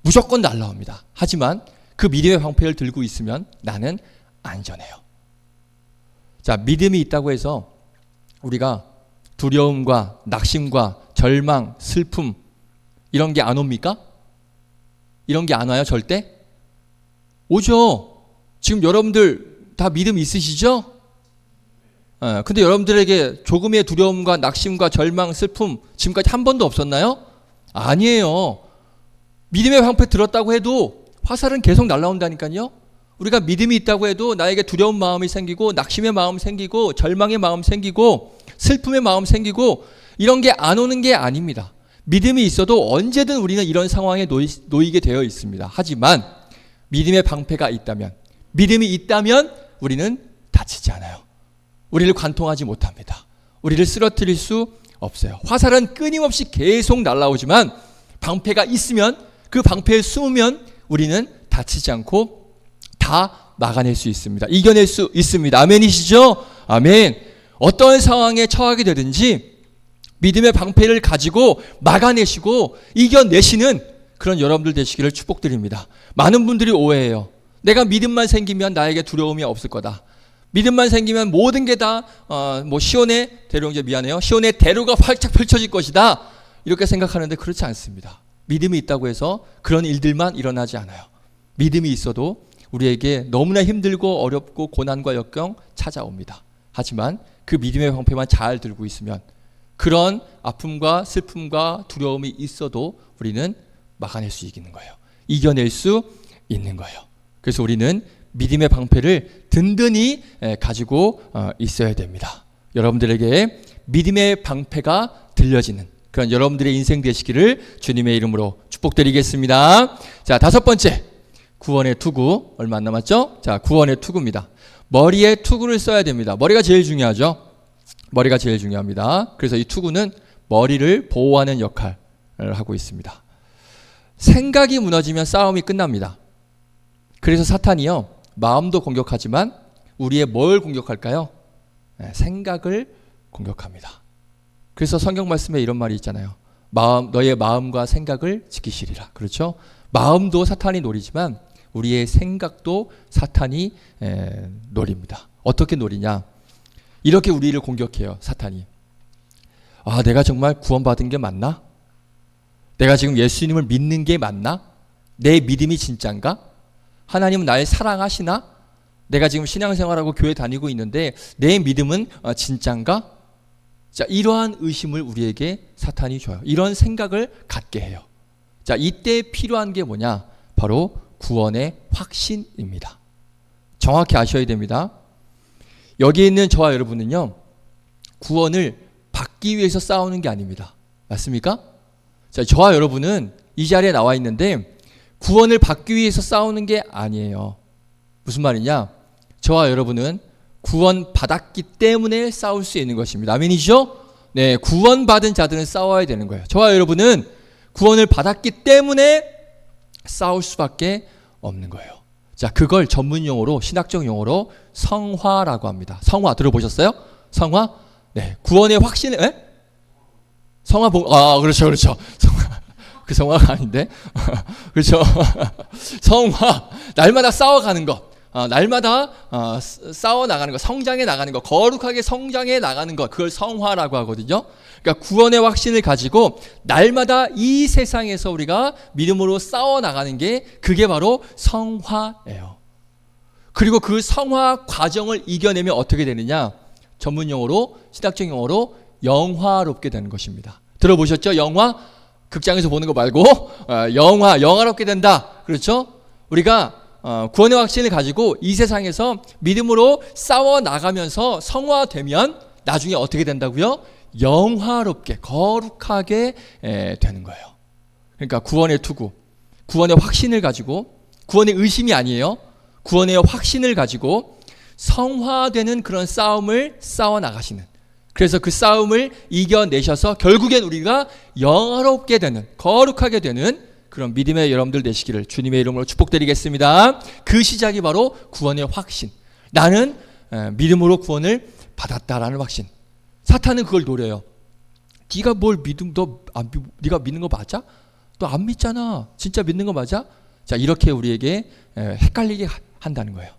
무조건 날라옵니다. 하지만 그 믿음의 방패를 들고 있으면 나는 안전해요. 자, 믿음이 있다고 해서 우리가 두려움과 낙심과 절망, 슬픔 이런 게 안 옵니까? 이런 게 안 와요, 절대? 오죠. 지금 여러분들 다 믿음 있으시죠? 근데 여러분들에게 조금의 두려움과 낙심과 절망, 슬픔 지금까지 한 번도 없었나요? 아니에요. 믿음의 방패 들었다고 해도 화살은 계속 날라온다니까요. 우리가 믿음이 있다고 해도 나에게 두려운 마음이 생기고, 낙심의 마음 생기고, 절망의 마음 생기고, 슬픔의 마음 생기고, 이런 게 안 오는 게 아닙니다. 믿음이 있어도 언제든 우리는 이런 상황에 놓이게 되어 있습니다. 하지만 믿음의 방패가 있다면, 믿음이 있다면 우리는 다치지 않아요. 우리를 관통하지 못합니다. 우리를 쓰러뜨릴 수 없어요. 화살은 끊임없이 계속 날아오지만 방패가 있으면, 그 방패에 숨으면 우리는 다치지 않고 다 막아낼 수 있습니다. 이겨낼 수 있습니다. 아멘이시죠? 아멘. 어떤 상황에 처하게 되든지 믿음의 방패를 가지고 막아내시고 이겨내시는 그런 여러분들 되시기를 축복드립니다. 많은 분들이 오해해요. 내가 믿음만 생기면 나에게 두려움이 없을 거다. 믿음만 생기면 모든 게 다 시온의 대로가 활짝 펼쳐질 것이다. 이렇게 생각하는데 그렇지 않습니다. 믿음이 있다고 해서 그런 일들만 일어나지 않아요. 믿음이 있어도 우리에게 너무나 힘들고 어렵고 고난과 역경 찾아옵니다. 하지만 그 믿음의 방패만 잘 들고 있으면 그런 아픔과 슬픔과 두려움이 있어도 우리는 막아낼 수 있는 거예요. 이겨낼 수 있는 거예요. 그래서 우리는 믿음의 방패를 든든히 가지고 있어야 됩니다. 여러분들에게 믿음의 방패가 들려지는 그런 여러분들의 인생 되시기를 주님의 이름으로 축복드리겠습니다. 자, 5번째, 구원의 투구. 얼마 안 남았죠? 자, 구원의 투구입니다. 머리에 투구를 써야 됩니다. 머리가 제일 중요하죠. 머리가 제일 중요합니다. 그래서 이 투구는 머리를 보호하는 역할을 하고 있습니다. 생각이 무너지면 싸움이 끝납니다. 그래서 사탄이요, 마음도 공격하지만 우리의 뭘 공격할까요? 생각을 공격합니다. 그래서 성경 말씀에 이런 말이 있잖아요. 너의 마음과 생각을 지키시리라. 그렇죠? 마음도 사탄이 노리지만 우리의 생각도 사탄이 노립니다. 어떻게 노리냐? 이렇게 우리를 공격해요, 사탄이. 내가 정말 구원받은 게 맞나? 내가 지금 예수님을 믿는 게 맞나? 내 믿음이 진짠가? 하나님은 나를 사랑하시나? 내가 지금 신앙생활하고 교회 다니고 있는데 내 믿음은 진짠가? 자, 이러한 의심을 우리에게 사탄이 줘요. 이런 생각을 갖게 해요. 자, 이때 필요한 게 뭐냐? 바로 구원의 확신입니다. 정확히 아셔야 됩니다. 여기 있는 저와 여러분은요, 구원을 받기 위해서 싸우는 게 아닙니다. 맞습니까? 자, 저와 여러분은 이 자리에 나와 있는데 구원을 받기 위해서 싸우는 게 아니에요. 무슨 말이냐? 저와 여러분은 구원 받았기 때문에 싸울 수 있는 것입니다. 아멘이죠? 네, 구원받은 자들은 싸워야 되는 거예요. 저와 여러분은 구원을 받았기 때문에 싸울 수밖에 없는 거예요. 자, 그걸 전문 용어로, 신학적 용어로 성화라고 합니다. 성화 들어보셨어요? 성화? 네, 구원의 확신을, 에? 성화 그렇죠. 그 성화가 아닌데, 그렇죠. 성화, 날마다 싸워가는 것, 날마다 싸워 나가는 것, 성장해 나가는 것, 거룩하게 성장해 나가는 것, 그걸 성화라고 하거든요. 그러니까 구원의 확신을 가지고 날마다 이 세상에서 우리가 믿음으로 싸워 나가는 게 그게 바로 성화예요. 그리고 그 성화 과정을 이겨내면 어떻게 되느냐? 전문 용어로, 신학적 용어로 영화롭게 되는 것입니다. 들어보셨죠? 영화? 극장에서 보는 거 말고 영화롭게 된다. 그렇죠? 우리가 구원의 확신을 가지고 이 세상에서 믿음으로 싸워 나가면서 성화되면 나중에 어떻게 된다고요? 영화롭게, 거룩하게 되는 거예요. 그러니까 구원의 투구, 구원의 확신을 가지고, 구원의 의심이 아니에요. 구원의 확신을 가지고 성화되는 그런 싸움을 싸워 나가시는, 그래서 그 싸움을 이겨내셔서 결국엔 우리가 영화롭게 되는, 거룩하게 되는 그런 믿음의 여러분들 되시기를 주님의 이름으로 축복드리겠습니다. 그 시작이 바로 구원의 확신. 나는 믿음으로 구원을 받았다라는 확신. 사탄은 그걸 노려요. 네가 뭘 믿음, 네가 믿는 거 맞아? 너 안 믿잖아. 진짜 믿는 거 맞아? 자, 이렇게 우리에게 헷갈리게 한다는 거예요.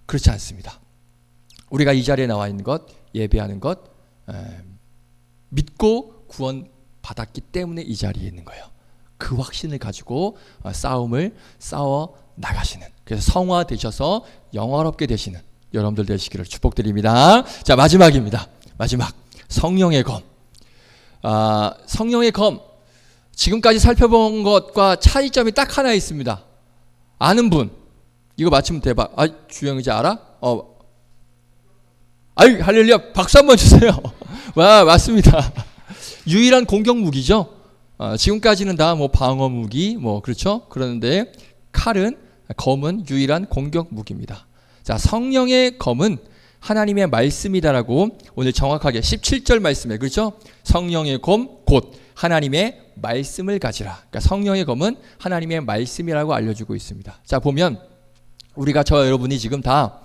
그렇지 않습니다. 우리가 이 자리에 나와 있는 것, 예배하는 것, 믿고 구원 받았기 때문에 이 자리에 있는 거예요. 그 확신을 가지고 싸움을 싸워 나가시는, 그래서 성화 되셔서 영화롭게 되시는 여러분들 되시기를 축복드립니다. 자, 마지막입니다. 마지막, 성령의 검. 성령의 검, 지금까지 살펴본 것과 차이점이 딱 하나 있습니다. 아는 분 이거 맞추면 대박. 주영 이제 알아? 할렐루야, 박수 한번 주세요. 와, 맞습니다. 유일한 공격 무기죠. 지금까지는 다 뭐 방어 무기, 뭐 그렇죠. 그런데 검은 유일한 공격 무기입니다. 자, 성령의 검은 하나님의 말씀이다라고 오늘 정확하게 17절 말씀에, 그렇죠? 성령의 검 곧 하나님의 말씀을 가지라. 그러니까 성령의 검은 하나님의 말씀이라고 알려주고 있습니다. 자, 보면 우리가 여러분이 지금 다,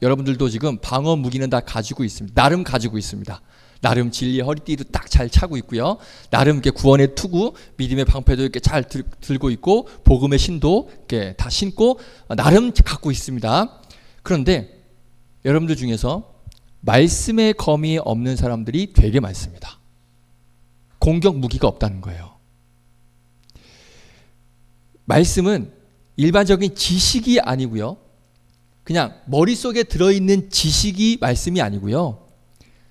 여러분들도 지금 방어 무기는 다 가지고 있습니다. 나름 가지고 있습니다. 나름 진리의 허리띠도 딱 잘 차고 있고요. 나름 이렇게 구원의 투구, 믿음의 방패도 이렇게 잘 들고 있고, 복음의 신도 이렇게 다 신고 나름 갖고 있습니다. 그런데 여러분들 중에서 말씀의 검이 없는 사람들이 되게 많습니다. 공격 무기가 없다는 거예요. 말씀은 일반적인 지식이 아니고요. 그냥 머릿속에 들어있는 지식이 말씀이 아니고요.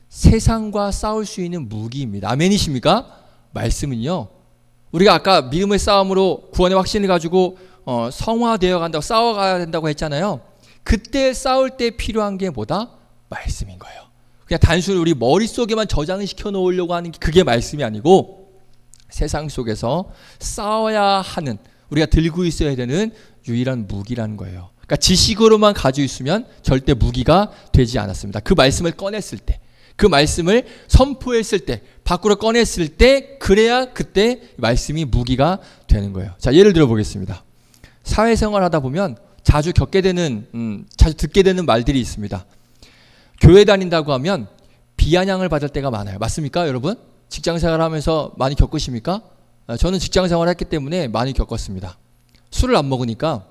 세상과 싸울 수 있는 무기입니다. 아멘이십니까? 말씀은요. 우리가 아까 믿음의 싸움으로 구원의 확신을 가지고 성화되어 간다고, 싸워가야 된다고 했잖아요. 그때 싸울 때 필요한 게 뭐다? 말씀인 거예요. 그냥 단순히 우리 머릿속에만 저장을 시켜 놓으려고 하는 게 그게 말씀이 아니고, 세상 속에서 싸워야 하는, 우리가 들고 있어야 되는 유일한 무기라는 거예요. 그러니까 지식으로만 가지고 있으면 절대 무기가 되지 않았습니다. 그 말씀을 꺼냈을 때, 그 말씀을 선포했을 때, 밖으로 꺼냈을 때, 그래야 그때 말씀이 무기가 되는 거예요. 자, 예를 들어 보겠습니다. 사회생활 하다 보면 자주 겪게 되는, 자주 듣게 되는 말들이 있습니다. 교회 다닌다고 하면 비아냥을 받을 때가 많아요. 맞습니까, 여러분? 직장생활 하면서 많이 겪으십니까? 저는 직장생활 했기 때문에 많이 겪었습니다. 술을 안 먹으니까,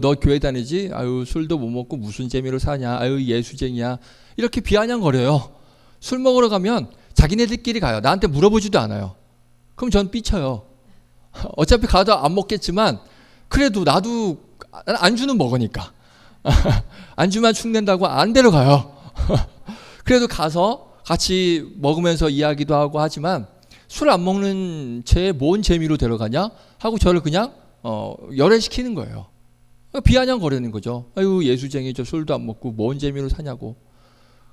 너 교회 다니지? 술도 못 먹고 무슨 재미로 사냐? 예수쟁이야. 이렇게 비아냥거려요. 술 먹으러 가면 자기네들끼리 가요. 나한테 물어보지도 않아요. 그럼 전 삐쳐요. 어차피 가도 안 먹겠지만 그래도 나도 안주는 먹으니까 안주만 축낸다고 안 데려가요. 그래도 가서 같이 먹으면서 이야기도 하고 하지만 술 안 먹는 채 뭔 재미로 데려가냐 하고 저를 그냥 열애시키는 거예요. 비아냥거리는 거죠. 아유 예수쟁이 저 술도 안 먹고 뭔 재미로 사냐고.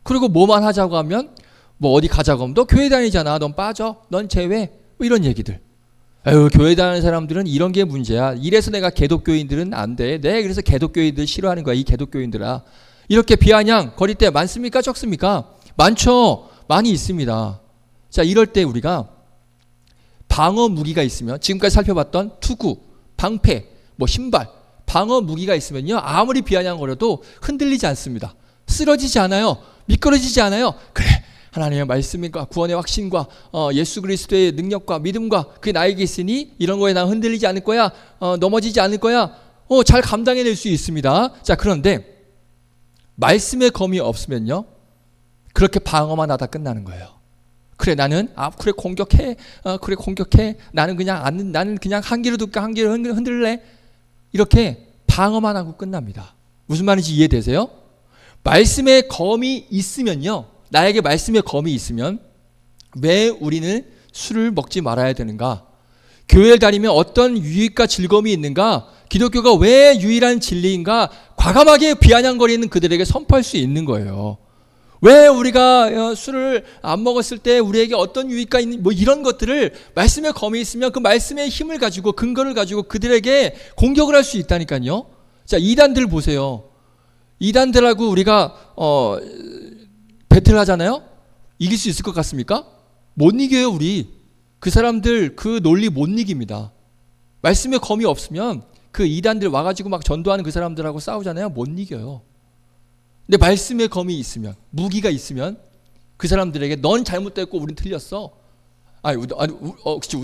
그리고 뭐만 하자고 하면 뭐 어디 가자고 하면 너 교회 다니잖아. 넌 빠져. 넌 제외. 뭐 이런 얘기들. 아유 교회 다니는 사람들은 이런 게 문제야. 이래서 내가 개독교인들은 안 돼. 내 그래서 개독교인들 싫어하는 거야. 이 개독교인들아. 이렇게 비아냥 거릴 때 많습니까? 적습니까? 많죠. 많이 있습니다. 자 이럴 때 우리가 방어 무기가 있으면 지금까지 살펴봤던 투구, 방패, 뭐 신발, 방어 무기가 있으면요 아무리 비아냥거려도 흔들리지 않습니다. 쓰러지지 않아요. 미끄러지지 않아요. 그래 하나님의 말씀과 구원의 확신과 예수 그리스도의 능력과 믿음과 그게 나에게 있으니 이런 거에 난 흔들리지 않을 거야. 넘어지지 않을 거야. 잘 감당해낼 수 있습니다. 자 그런데 말씀의 검이 없으면요 그렇게 방어만 하다 끝나는 거예요. 그래 나는 그래 공격해. 그래 공격해. 나는 그냥 한 귀로 듣고 한 귀로 흔들래. 이렇게 방어만 하고 끝납니다. 무슨 말인지 이해되세요? 말씀의 검이 있으면요. 나에게 말씀의 검이 있으면 왜 우리는 술을 먹지 말아야 되는가? 교회를 다니면 어떤 유익과 즐거움이 있는가? 기독교가 왜 유일한 진리인가? 과감하게 비아냥거리는 그들에게 선포할 수 있는 거예요. 왜 우리가 술을 안 먹었을 때 우리에게 어떤 유익가 있는 뭐 이런 것들을 말씀의 검이 있으면 그 말씀의 힘을 가지고 근거를 가지고 그들에게 공격을 할 수 있다니까요. 자 이단들 보세요. 이단들하고 우리가 배틀하잖아요. 이길 수 있을 것 같습니까? 못 이겨요. 우리 그 사람들 그 논리 못 이깁니다. 말씀의 검이 없으면 그 이단들 와가지고 막 전도하는 그 사람들하고 싸우잖아요. 못 이겨요. 근데 말씀의 검이 있으면 무기가 있으면 그 사람들에게 넌 잘못됐고 우린 틀렸어.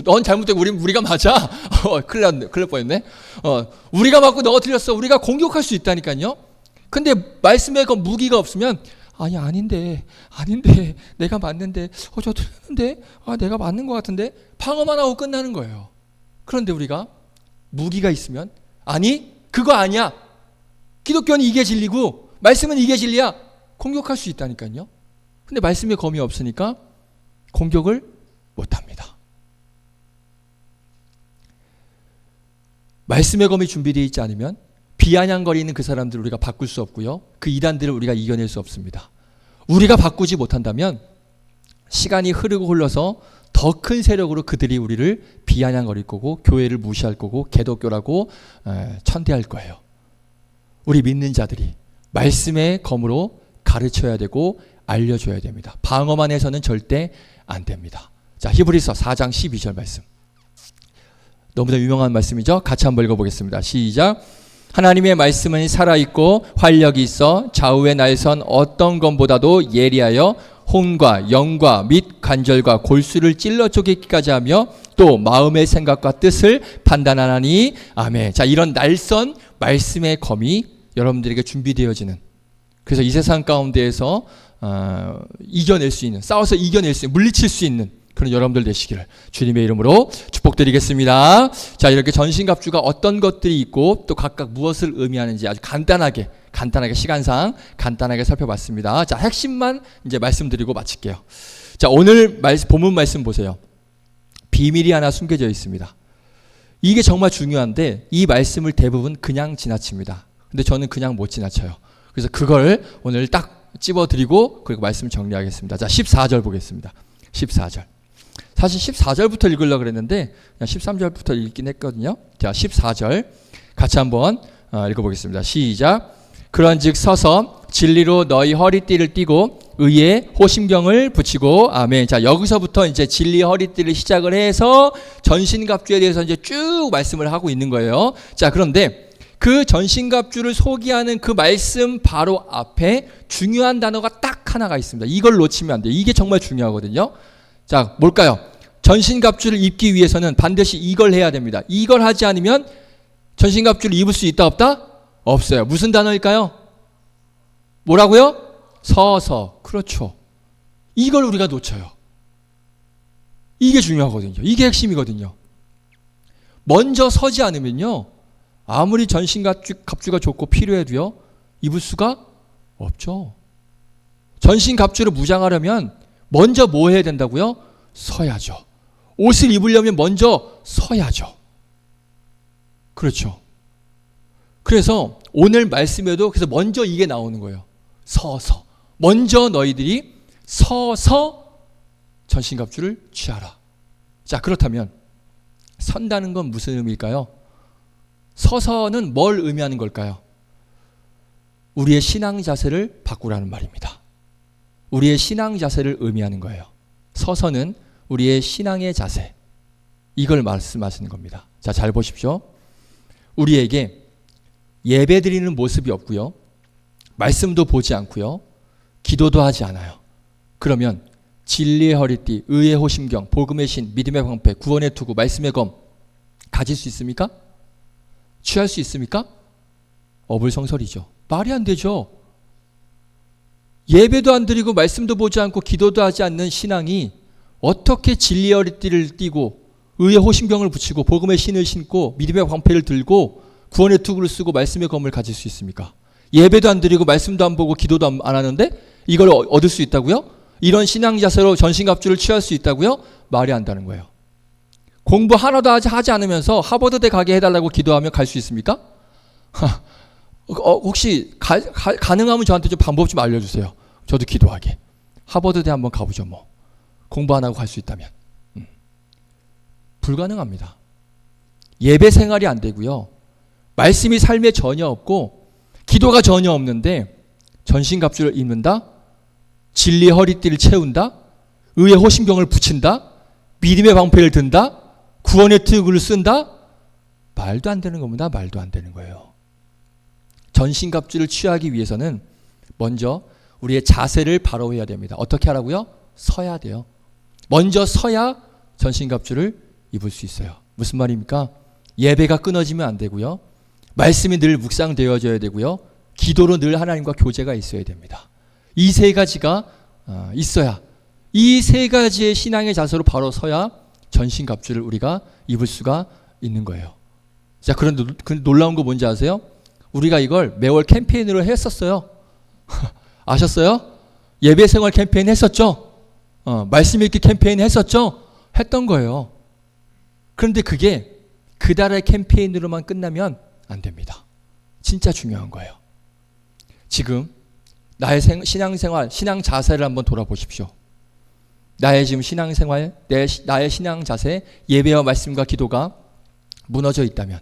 넌 잘못됐고 우리가 맞아. 큰일 날 뻔했네. 우리가 맞고 너가 틀렸어. 우리가 공격할 수 있다니까요. 근데 말씀의 검 무기가 없으면 아닌데 내가 맞는데 저 틀렸는데 내가 맞는 것 같은데 방어만 하고 끝나는 거예요. 그런데 우리가 무기가 있으면 그거 아니야. 기독교는 이게 진리고 말씀은 이게 진리야. 공격할 수 있다니까요. 근데 말씀의 검이 없으니까 공격을 못합니다. 말씀의 검이 준비되어 있지 않으면 비아냥거리는 그 사람들을 우리가 바꿀 수 없고요. 그 이단들을 우리가 이겨낼 수 없습니다. 우리가 바꾸지 못한다면 시간이 흘러서 더 큰 세력으로 그들이 우리를 비아냥거릴 거고 교회를 무시할 거고 개독교라고 천대할 거예요. 우리 믿는 자들이 말씀의 검으로 가르쳐야 되고 알려줘야 됩니다. 방어만 해서는 절대 안 됩니다. 자, 히브리서 4장 12절 말씀. 너무나 유명한 말씀이죠. 같이 한번 읽어보겠습니다. 시작. 하나님의 말씀은 살아있고 활력이 있어 좌우의 날선 어떤 것보다도 예리하여 혼과 영과 및 관절과 골수를 찔러 쪼개기까지 하며 또 마음의 생각과 뜻을 판단하나니 아멘. 자, 이런 날선 말씀의 검이 여러분들에게 준비되어지는, 그래서 이 세상 가운데에서 이겨낼 수 있는, 싸워서 이겨낼 수 있는, 물리칠 수 있는 그런 여러분들 되시기를 주님의 이름으로 축복드리겠습니다. 자, 이렇게 전신갑주가 어떤 것들이 있고 또 각각 무엇을 의미하는지 아주 간단하게 시간상 간단하게 살펴봤습니다. 자, 핵심만 이제 말씀드리고 마칠게요. 자, 오늘 본문 말씀 보세요. 비밀이 하나 숨겨져 있습니다. 이게 정말 중요한데 이 말씀을 대부분 그냥 지나칩니다. 근데 저는 그냥 못 지나쳐요. 그래서 그걸 오늘 딱 찝어드리고 그리고 말씀 정리하겠습니다. 자, 14절 보겠습니다. 14절. 사실 14절부터 읽으려고 그랬는데 그냥 13절부터 읽긴 했거든요. 자, 14절 같이 한번 읽어보겠습니다. 시작. 그런즉 서서 진리로 너희 허리띠를 띠고 의에 호심경을 붙이고 아멘. 자, 여기서부터 이제 진리 허리띠를 시작을 해서 전신갑주에 대해서 이제 쭉 말씀을 하고 있는 거예요. 자, 그런데 그 전신갑주를 소개하는 그 말씀 바로 앞에 중요한 단어가 딱 하나가 있습니다. 이걸 놓치면 안 돼요. 이게 정말 중요하거든요. 자, 뭘까요? 전신갑주를 입기 위해서는 반드시 이걸 해야 됩니다. 이걸 하지 않으면 전신갑주를 입을 수 있다 없다? 없어요. 무슨 단어일까요? 뭐라고요? 서서. 그렇죠. 이걸 우리가 놓쳐요. 이게 중요하거든요. 이게 핵심이거든요. 먼저 서지 않으면요, 아무리 전신갑주가 좋고 필요해도요 입을 수가 없죠. 전신갑주를 무장하려면 먼저 뭐 해야 된다고요? 서야죠. 옷을 입으려면 먼저 서야죠. 그렇죠. 그래서 오늘 말씀에도 그래서 먼저 이게 나오는 거예요. 서서. 먼저 너희들이 서서 전신갑주를 취하라. 자, 그렇다면 선다는 건 무슨 의미일까요? 서서는 뭘 의미하는 걸까요? 우리의 신앙 자세를 바꾸라는 말입니다. 우리의 신앙 자세를 의미하는 거예요. 서서는 우리의 신앙의 자세, 이걸 말씀하시는 겁니다. 자, 잘 보십시오. 우리에게 예배 드리는 모습이 없고요, 말씀도 보지 않고요, 기도도 하지 않아요. 그러면 진리의 허리띠, 의의 호심경, 복음의 신, 믿음의 방패, 구원의 투구, 말씀의 검 가질 수 있습니까? 취할 수 있습니까? 어불성설이죠. 말이 안 되죠. 예배도 안 드리고 말씀도 보지 않고 기도도 하지 않는 신앙이 어떻게 진리의 허리띠를 띠고 의의 호심경을 붙이고 복음의 신을 신고 믿음의 방패를 들고 구원의 투구를 쓰고 말씀의 검을 가질 수 있습니까? 예배도 안 드리고 말씀도 안 보고 기도도 안 하는데 이걸 얻을 수 있다고요? 이런 신앙 자세로 전신갑주를 취할 수 있다고요? 말이 안 되는 거예요. 공부 하나도 하지 않으면서 하버드대 가게 해달라고 기도하면 갈 수 있습니까? 혹시 가능하면 저한테 좀 방법 좀 알려주세요. 저도 기도하게. 하버드대 한번 가보죠. 뭐 공부 안 하고 갈 수 있다면. 불가능합니다. 예배 생활이 안 되고요, 말씀이 삶에 전혀 없고 기도가 전혀 없는데 전신갑주를 입는다, 진리의 허리띠를 채운다, 의의 호심경을 붙인다, 믿음의 방패를 든다, 구원의 투구를 쓴다, 말도 안 되는 겁니다. 말도 안 되는 거예요. 전신갑주를 취하기 위해서는 먼저 우리의 자세를 바로 해야 됩니다. 어떻게 하라고요? 서야 돼요. 먼저 서야 전신갑주를 입을 수 있어요. 무슨 말입니까? 예배가 끊어지면 안 되고요, 말씀이 늘 묵상되어져야 되고요, 기도로 늘 하나님과 교제가 있어야 됩니다. 이 세 가지가 있어야, 이 세 가지의 신앙의 자세로 바로 서야 전신갑주를 우리가 입을 수가 있는 거예요. 자, 그런데 놀라운 거 뭔지 아세요? 우리가 이걸 매월 캠페인으로 했었어요. 아셨어요? 예배 생활 캠페인 했었죠? 말씀 읽기 캠페인 했었죠? 했던 거예요. 그런데 그게 그달의 캠페인으로만 끝나면 안 됩니다. 진짜 중요한 거예요. 지금 나의 신앙생활, 신앙 자세를 한번 돌아보십시오. 나의 지금 신앙생활, 나의 신앙 자세, 예배와 말씀과 기도가 무너져 있다면,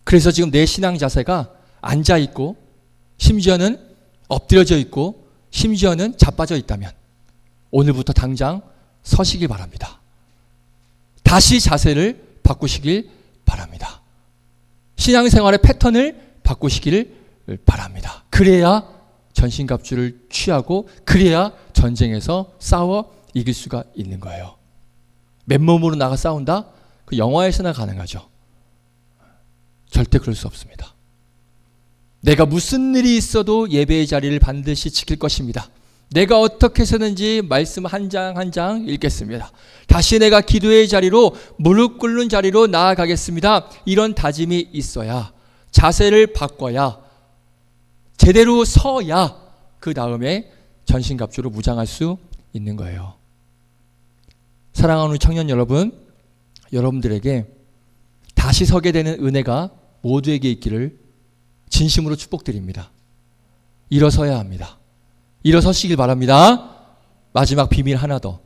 그래서 지금 내 신앙 자세가 앉아 있고 심지어는 엎드려져 있고 심지어는 자빠져 있다면 오늘부터 당장 서시길 바랍니다. 다시 자세를 바꾸시길 바랍니다. 신앙생활의 패턴을 바꾸시기를 바랍니다. 그래야 전신갑주를 취하고 그래야 전쟁에서 싸워 이길 수가 있는 거예요. 맨몸으로 나가 싸운다? 그 영화에서나 가능하죠. 절대 그럴 수 없습니다. 내가 무슨 일이 있어도 예배의 자리를 반드시 지킬 것입니다. 내가 어떻게 해서든지 말씀 한 장 한 장 읽겠습니다. 다시 내가 기도의 자리로, 무릎 꿇는 자리로 나아가겠습니다. 이런 다짐이 있어야, 자세를 바꿔야, 제대로 서야 그 다음에 전신갑주로 무장할 수 있는 거예요. 사랑하는 청년 여러분, 여러분들에게 다시 서게 되는 은혜가 모두에게 있기를 진심으로 축복드립니다. 일어서야 합니다. 일어서시길 바랍니다. 마지막 비밀 하나 더.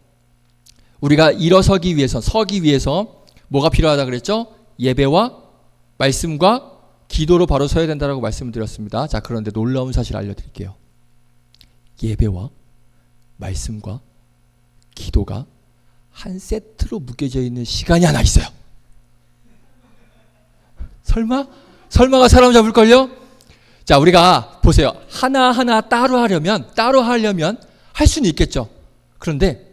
우리가 일어서기 위해서, 서기 위해서 뭐가 필요하다 그랬죠? 예배와 말씀과 기도로 바로 서야 된다고 말씀을 드렸습니다. 자, 그런데 놀라운 사실 알려드릴게요. 예배와 말씀과 기도가 한 세트로 묶여져 있는 시간이 하나 있어요. 설마가 사람 잡을걸요? 자, 우리가 보세요. 하나하나 따로 하려면 할 수는 있겠죠. 그런데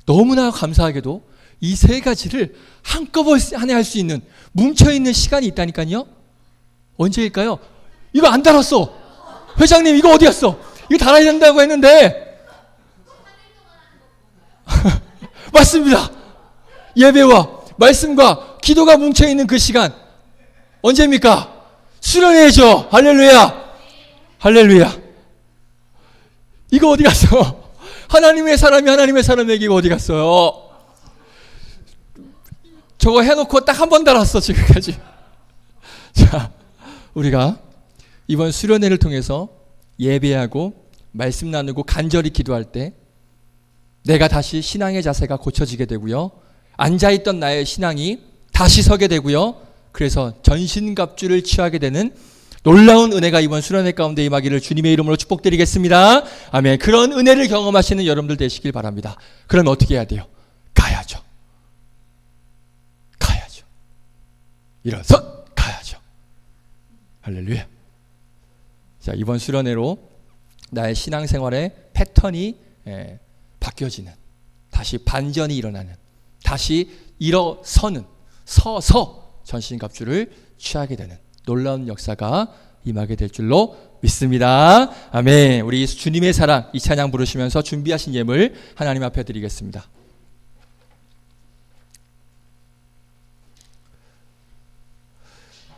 너무나 감사하게도 이 세 가지를 한꺼번에 할 수 있는, 뭉쳐있는 시간이 있다니까요. 언제일까요? 이거 안 달았어. 회장님, 이거 어디 갔어? 이거 달아야 된다고 했는데. 맞습니다. 예배와 말씀과 기도가 뭉쳐있는 그 시간 언제입니까? 수련회죠. 할렐루야. 할렐루야. 이거 어디 갔어? 하나님의 사람이 하나님의 사람 얘기가 어디 갔어요? 저거 해놓고 딱 한 번 달았어 지금까지. 자, 우리가 이번 수련회를 통해서 예배하고 말씀 나누고 간절히 기도할 때 내가 다시 신앙의 자세가 고쳐지게 되고요. 앉아있던 나의 신앙이 다시 서게 되고요. 그래서 전신갑주를 취하게 되는 놀라운 은혜가 이번 수련회 가운데 임하기를 주님의 이름으로 축복드리겠습니다. 아멘. 그런 은혜를 경험하시는 여러분들 되시길 바랍니다. 그러면 어떻게 해야 돼요? 가야죠. 가야죠. 일어서 가야죠. 할렐루야. 자, 이번 수련회로 나의 신앙생활의 패턴이 바뀌어지는, 다시 반전이 일어나는, 다시 일어서는, 서서 전신갑주를 취하게 되는 놀라운 역사가 임하게 될 줄로 믿습니다. 아멘. 우리 주님의 사랑 이 찬양 부르시면서 준비하신 예물 하나님 앞에 드리겠습니다.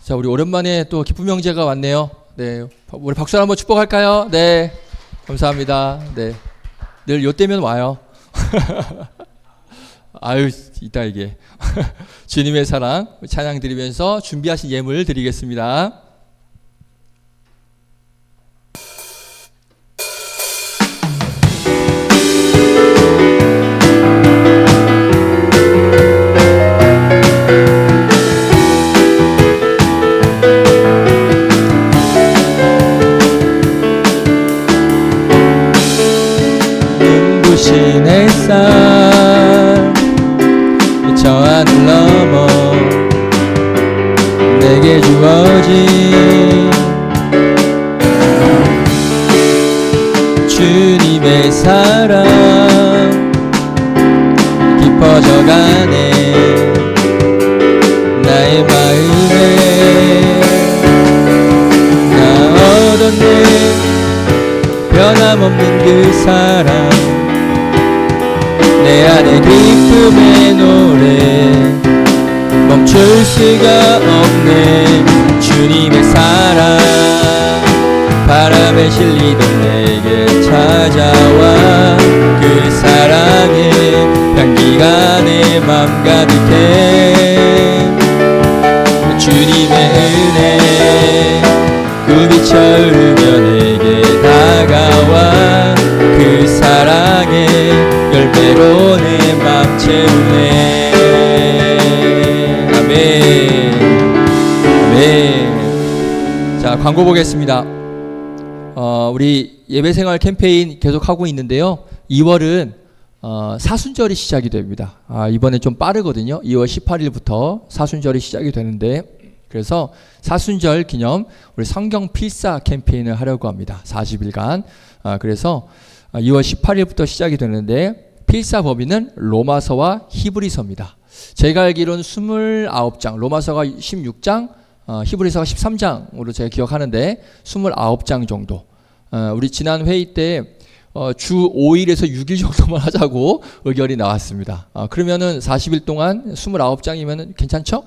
자, 우리 오랜만에 또 기쁨 형제가 왔네요. 네, 우리 박수 한번 축복할까요? 네, 감사합니다. 네, 늘 요때면 와요. 아유, 이따 이게 주님의 사랑 찬양 드리면서 준비하신 예물 드리겠습니다. 눈부신 햇살 저 하늘 넘어 내게 주어진 주님의 사랑 깊어져가네 나의 마음에 나 얻었네 변함없는 그 사랑 내 안에 기쁨의 노래 멈출 수가 없네 주님의 사랑 바람에 실리던 내게 찾아와 그 사랑의 향기가 내 맘 가득해 주님의 은혜 굽이쳐 흐르며 내게 다가와 그 사랑의 열매로 내 맘 채우네. 아멘. 아멘. 자, 광고 보겠습니다. 우리 예배생활 캠페인 계속하고 있는데요. 2월은 사순절이 시작이 됩니다. 이번에 좀 빠르거든요. 2월 18일부터 사순절이 시작이 되는데 그래서 사순절 기념 우리 성경 필사 캠페인을 하려고 합니다. 40일간. 그래서 2월 18일부터 시작이 되는데 필사 범위는 로마서와 히브리서입니다. 제가 알기로는 29장, 로마서가 16장, 히브리서가 13장으로 제가 기억하는데 29장 정도. 우리 지난 회의 때 주 5일에서 6일 정도만 하자고 의견이 나왔습니다. 그러면은 40일 동안 29장이면 괜찮죠?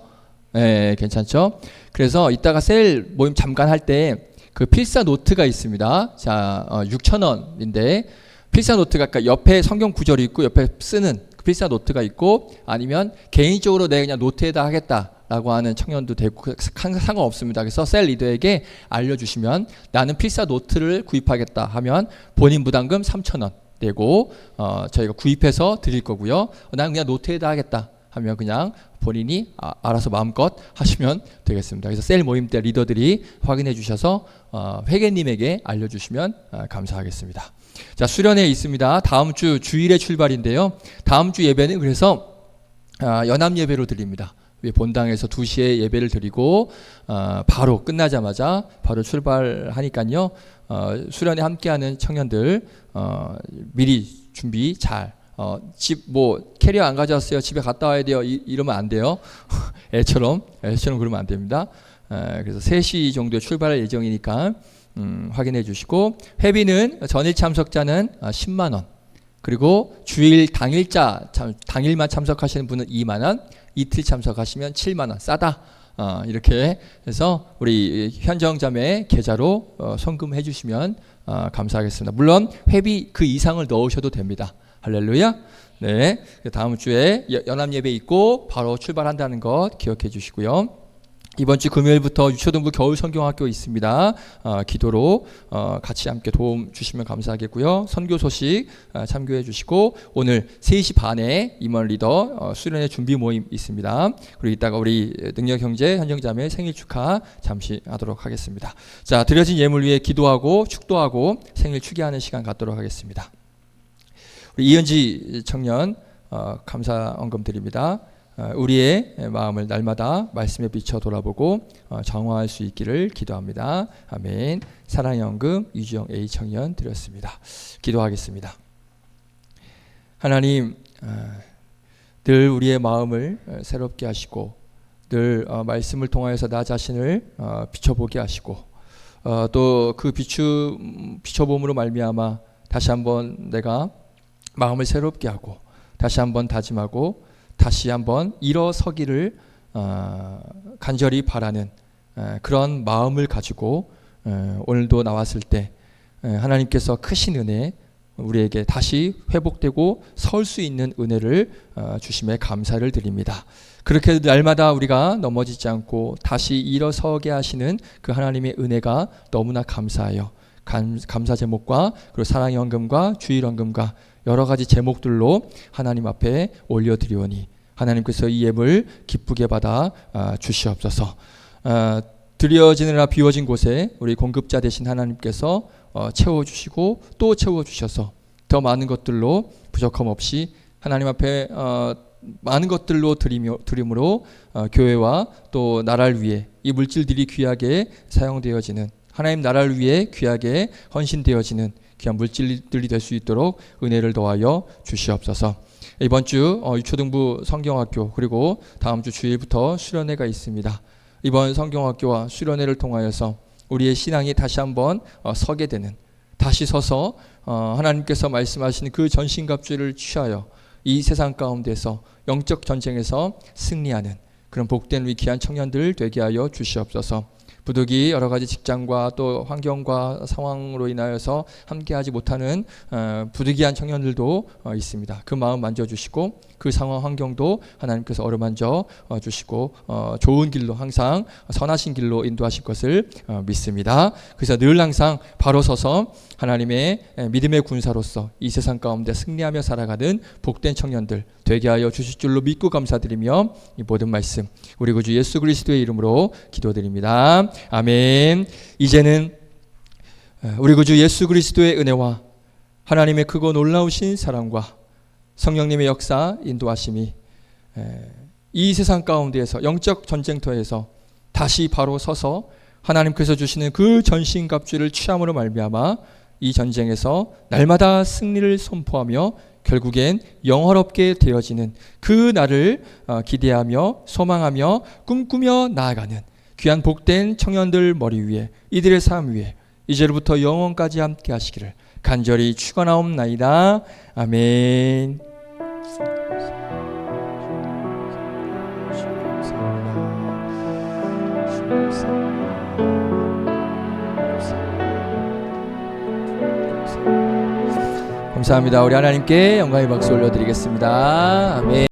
네, 괜찮죠? 그래서 이따가 셀 모임 잠깐 할 때 그 필사 노트가 있습니다. 자, 6,000원인데 필사 노트가 그러니까 옆에 성경 구절이 있고 옆에 쓰는 그 필사 노트가 있고 아니면 개인적으로 내가 그냥 노트에다 하겠다라고 하는 청년도 되고 상관없습니다. 그래서 셀 리더에게 알려주시면 나는 필사 노트를 구입하겠다 하면 본인 부담금 3,000원 내고 저희가 구입해서 드릴 거고요. 나는 그냥 노트에다 하겠다 하면 그냥 본인이 알아서 마음껏 하시면 되겠습니다. 그래서 셀 모임 때 리더들이 확인해 주셔서 회계님에게 알려주시면 감사하겠습니다. 자, 수련회 있습니다. 다음 주 주일에 출발인데요. 다음 주 예배는 그래서 연합 예배로 드립니다. 본당에서 2시에 예배를 드리고 바로 끝나자마자 바로 출발하니까요. 수련회 함께하는 청년들 미리 준비 잘 집 뭐 캐리어 안 가져왔어요. 집에 갔다 와야 돼요. 이러면 안 돼요. 애처럼 그러면 안 됩니다. 그래서 3시 정도에 출발할 예정이니까 확인해 주시고 회비는 전일 참석자는 10만 원 그리고 주일 당일만 참석하시는 분은 2만 원 이틀 참석하시면 7만 원 싸다 이렇게 해서 우리 현정자매 계좌로 송금해 주시면 감사하겠습니다. 물론 회비 그 이상을 넣으셔도 됩니다. 할렐루야. 네, 다음 주에 연합 예배 있고 바로 출발한다는 것 기억해 주시고요. 이번 주 금요일부터 유초등부 겨울 성경학교 있습니다. 기도로 같이 함께 도움 주시면 감사하겠고요. 선교 소식 참고해 주시고 오늘 3시 반에 임원 리더 수련회 준비 모임 있습니다. 그리고 이따가 우리 능력 형제 현정자매 생일 축하 잠시 하도록 하겠습니다. 자, 드려진 예물 위에 기도하고 축도하고 생일 축의하는 시간 갖도록 하겠습니다. 우리 이은지 청년 감사 언금 드립니다. 우리의 마음을 날마다 말씀에 비춰 돌아보고 정화할 수 있기를 기도합니다. 아멘. 사랑의 헌금 유지영 A 청년 드렸습니다. 기도하겠습니다. 하나님, 늘 우리의 마음을 새롭게 하시고 늘 말씀을 통하여서 나 자신을 비춰보게 하시고 또 그 비춰봄으로 말미암아 다시 한번 내가 마음을 새롭게 하고 다시 한번 다짐하고 다시 한번 일어서기를 간절히 바라는 그런 마음을 가지고 오늘도 나왔을 때 하나님께서 크신 은혜 우리에게 다시 회복되고 설 수 있는 은혜를 주심에 감사를 드립니다. 그렇게 날마다 우리가 넘어지지 않고 다시 일어서게 하시는 그 하나님의 은혜가 너무나 감사하여 감사 제목과 그리고 사랑의 헌금과 주일 헌금과 여러 가지 제목들로 하나님 앞에 올려드리오니 하나님께서 이 예물 기쁘게 받아 주시옵소서. 드려지느라 비워진 곳에 우리 공급자 되신 하나님께서 채워주시고 또 채워주셔서 더 많은 것들로 부족함 없이 하나님 앞에 많은 것들로 드림으로 교회와 또 나라를 위해 이 물질들이 귀하게 사용되어지는 하나님 나라를 위해 귀하게 헌신되어지는 귀한 물질들이 될 수 있도록 은혜를 더하여 주시옵소서. 이번 주 유초등부 성경학교 그리고 다음 주 주일부터 수련회가 있습니다. 이번 성경학교와 수련회를 통하여서 우리의 신앙이 다시 한번 서게 되는 다시 서서 하나님께서 말씀하시는 그 전신갑주를 취하여 이 세상 가운데서 영적 전쟁에서 승리하는 그런 복된 우리 귀한 청년들 되게 하여 주시옵소서. 부득이 여러 가지 직장과 또 환경과 상황으로 인하여서 함께하지 못하는 부득이한 청년들도 있습니다. 그 마음 만져주시고 그 상황 환경도 하나님께서 어루만져 주시고 좋은 길로 항상 선하신 길로 인도하실 것을 믿습니다. 그래서 늘 항상 바로 서서 하나님의 믿음의 군사로서 이 세상 가운데 승리하며 살아가는 복된 청년들 되게 하여 주실 줄로 믿고 감사드리며 이 모든 말씀 우리 구주 예수 그리스도의 이름으로 기도드립니다. 아멘. 이제는 우리 구주 예수 그리스도의 은혜와 하나님의 크고 놀라우신 사랑과 성령님의 역사 인도하심이 이 세상 가운데에서 영적 전쟁터에서 다시 바로 서서 하나님께서 주시는 그 전신갑주를 취함으로 말미암아 이 전쟁에서 날마다 승리를 선포하며 결국엔 영화롭게 되어지는 그 날을 기대하며 소망하며 꿈꾸며 나아가는 귀한 복된 청년들 머리 위에 이들의 삶 위에 이제로부터 영원까지 함께 하시기를 간절히 축원하옵나이다. 아멘. 감사합니다. 우리 하나님께 영광의 박수 올려드리겠습니다. 아멘.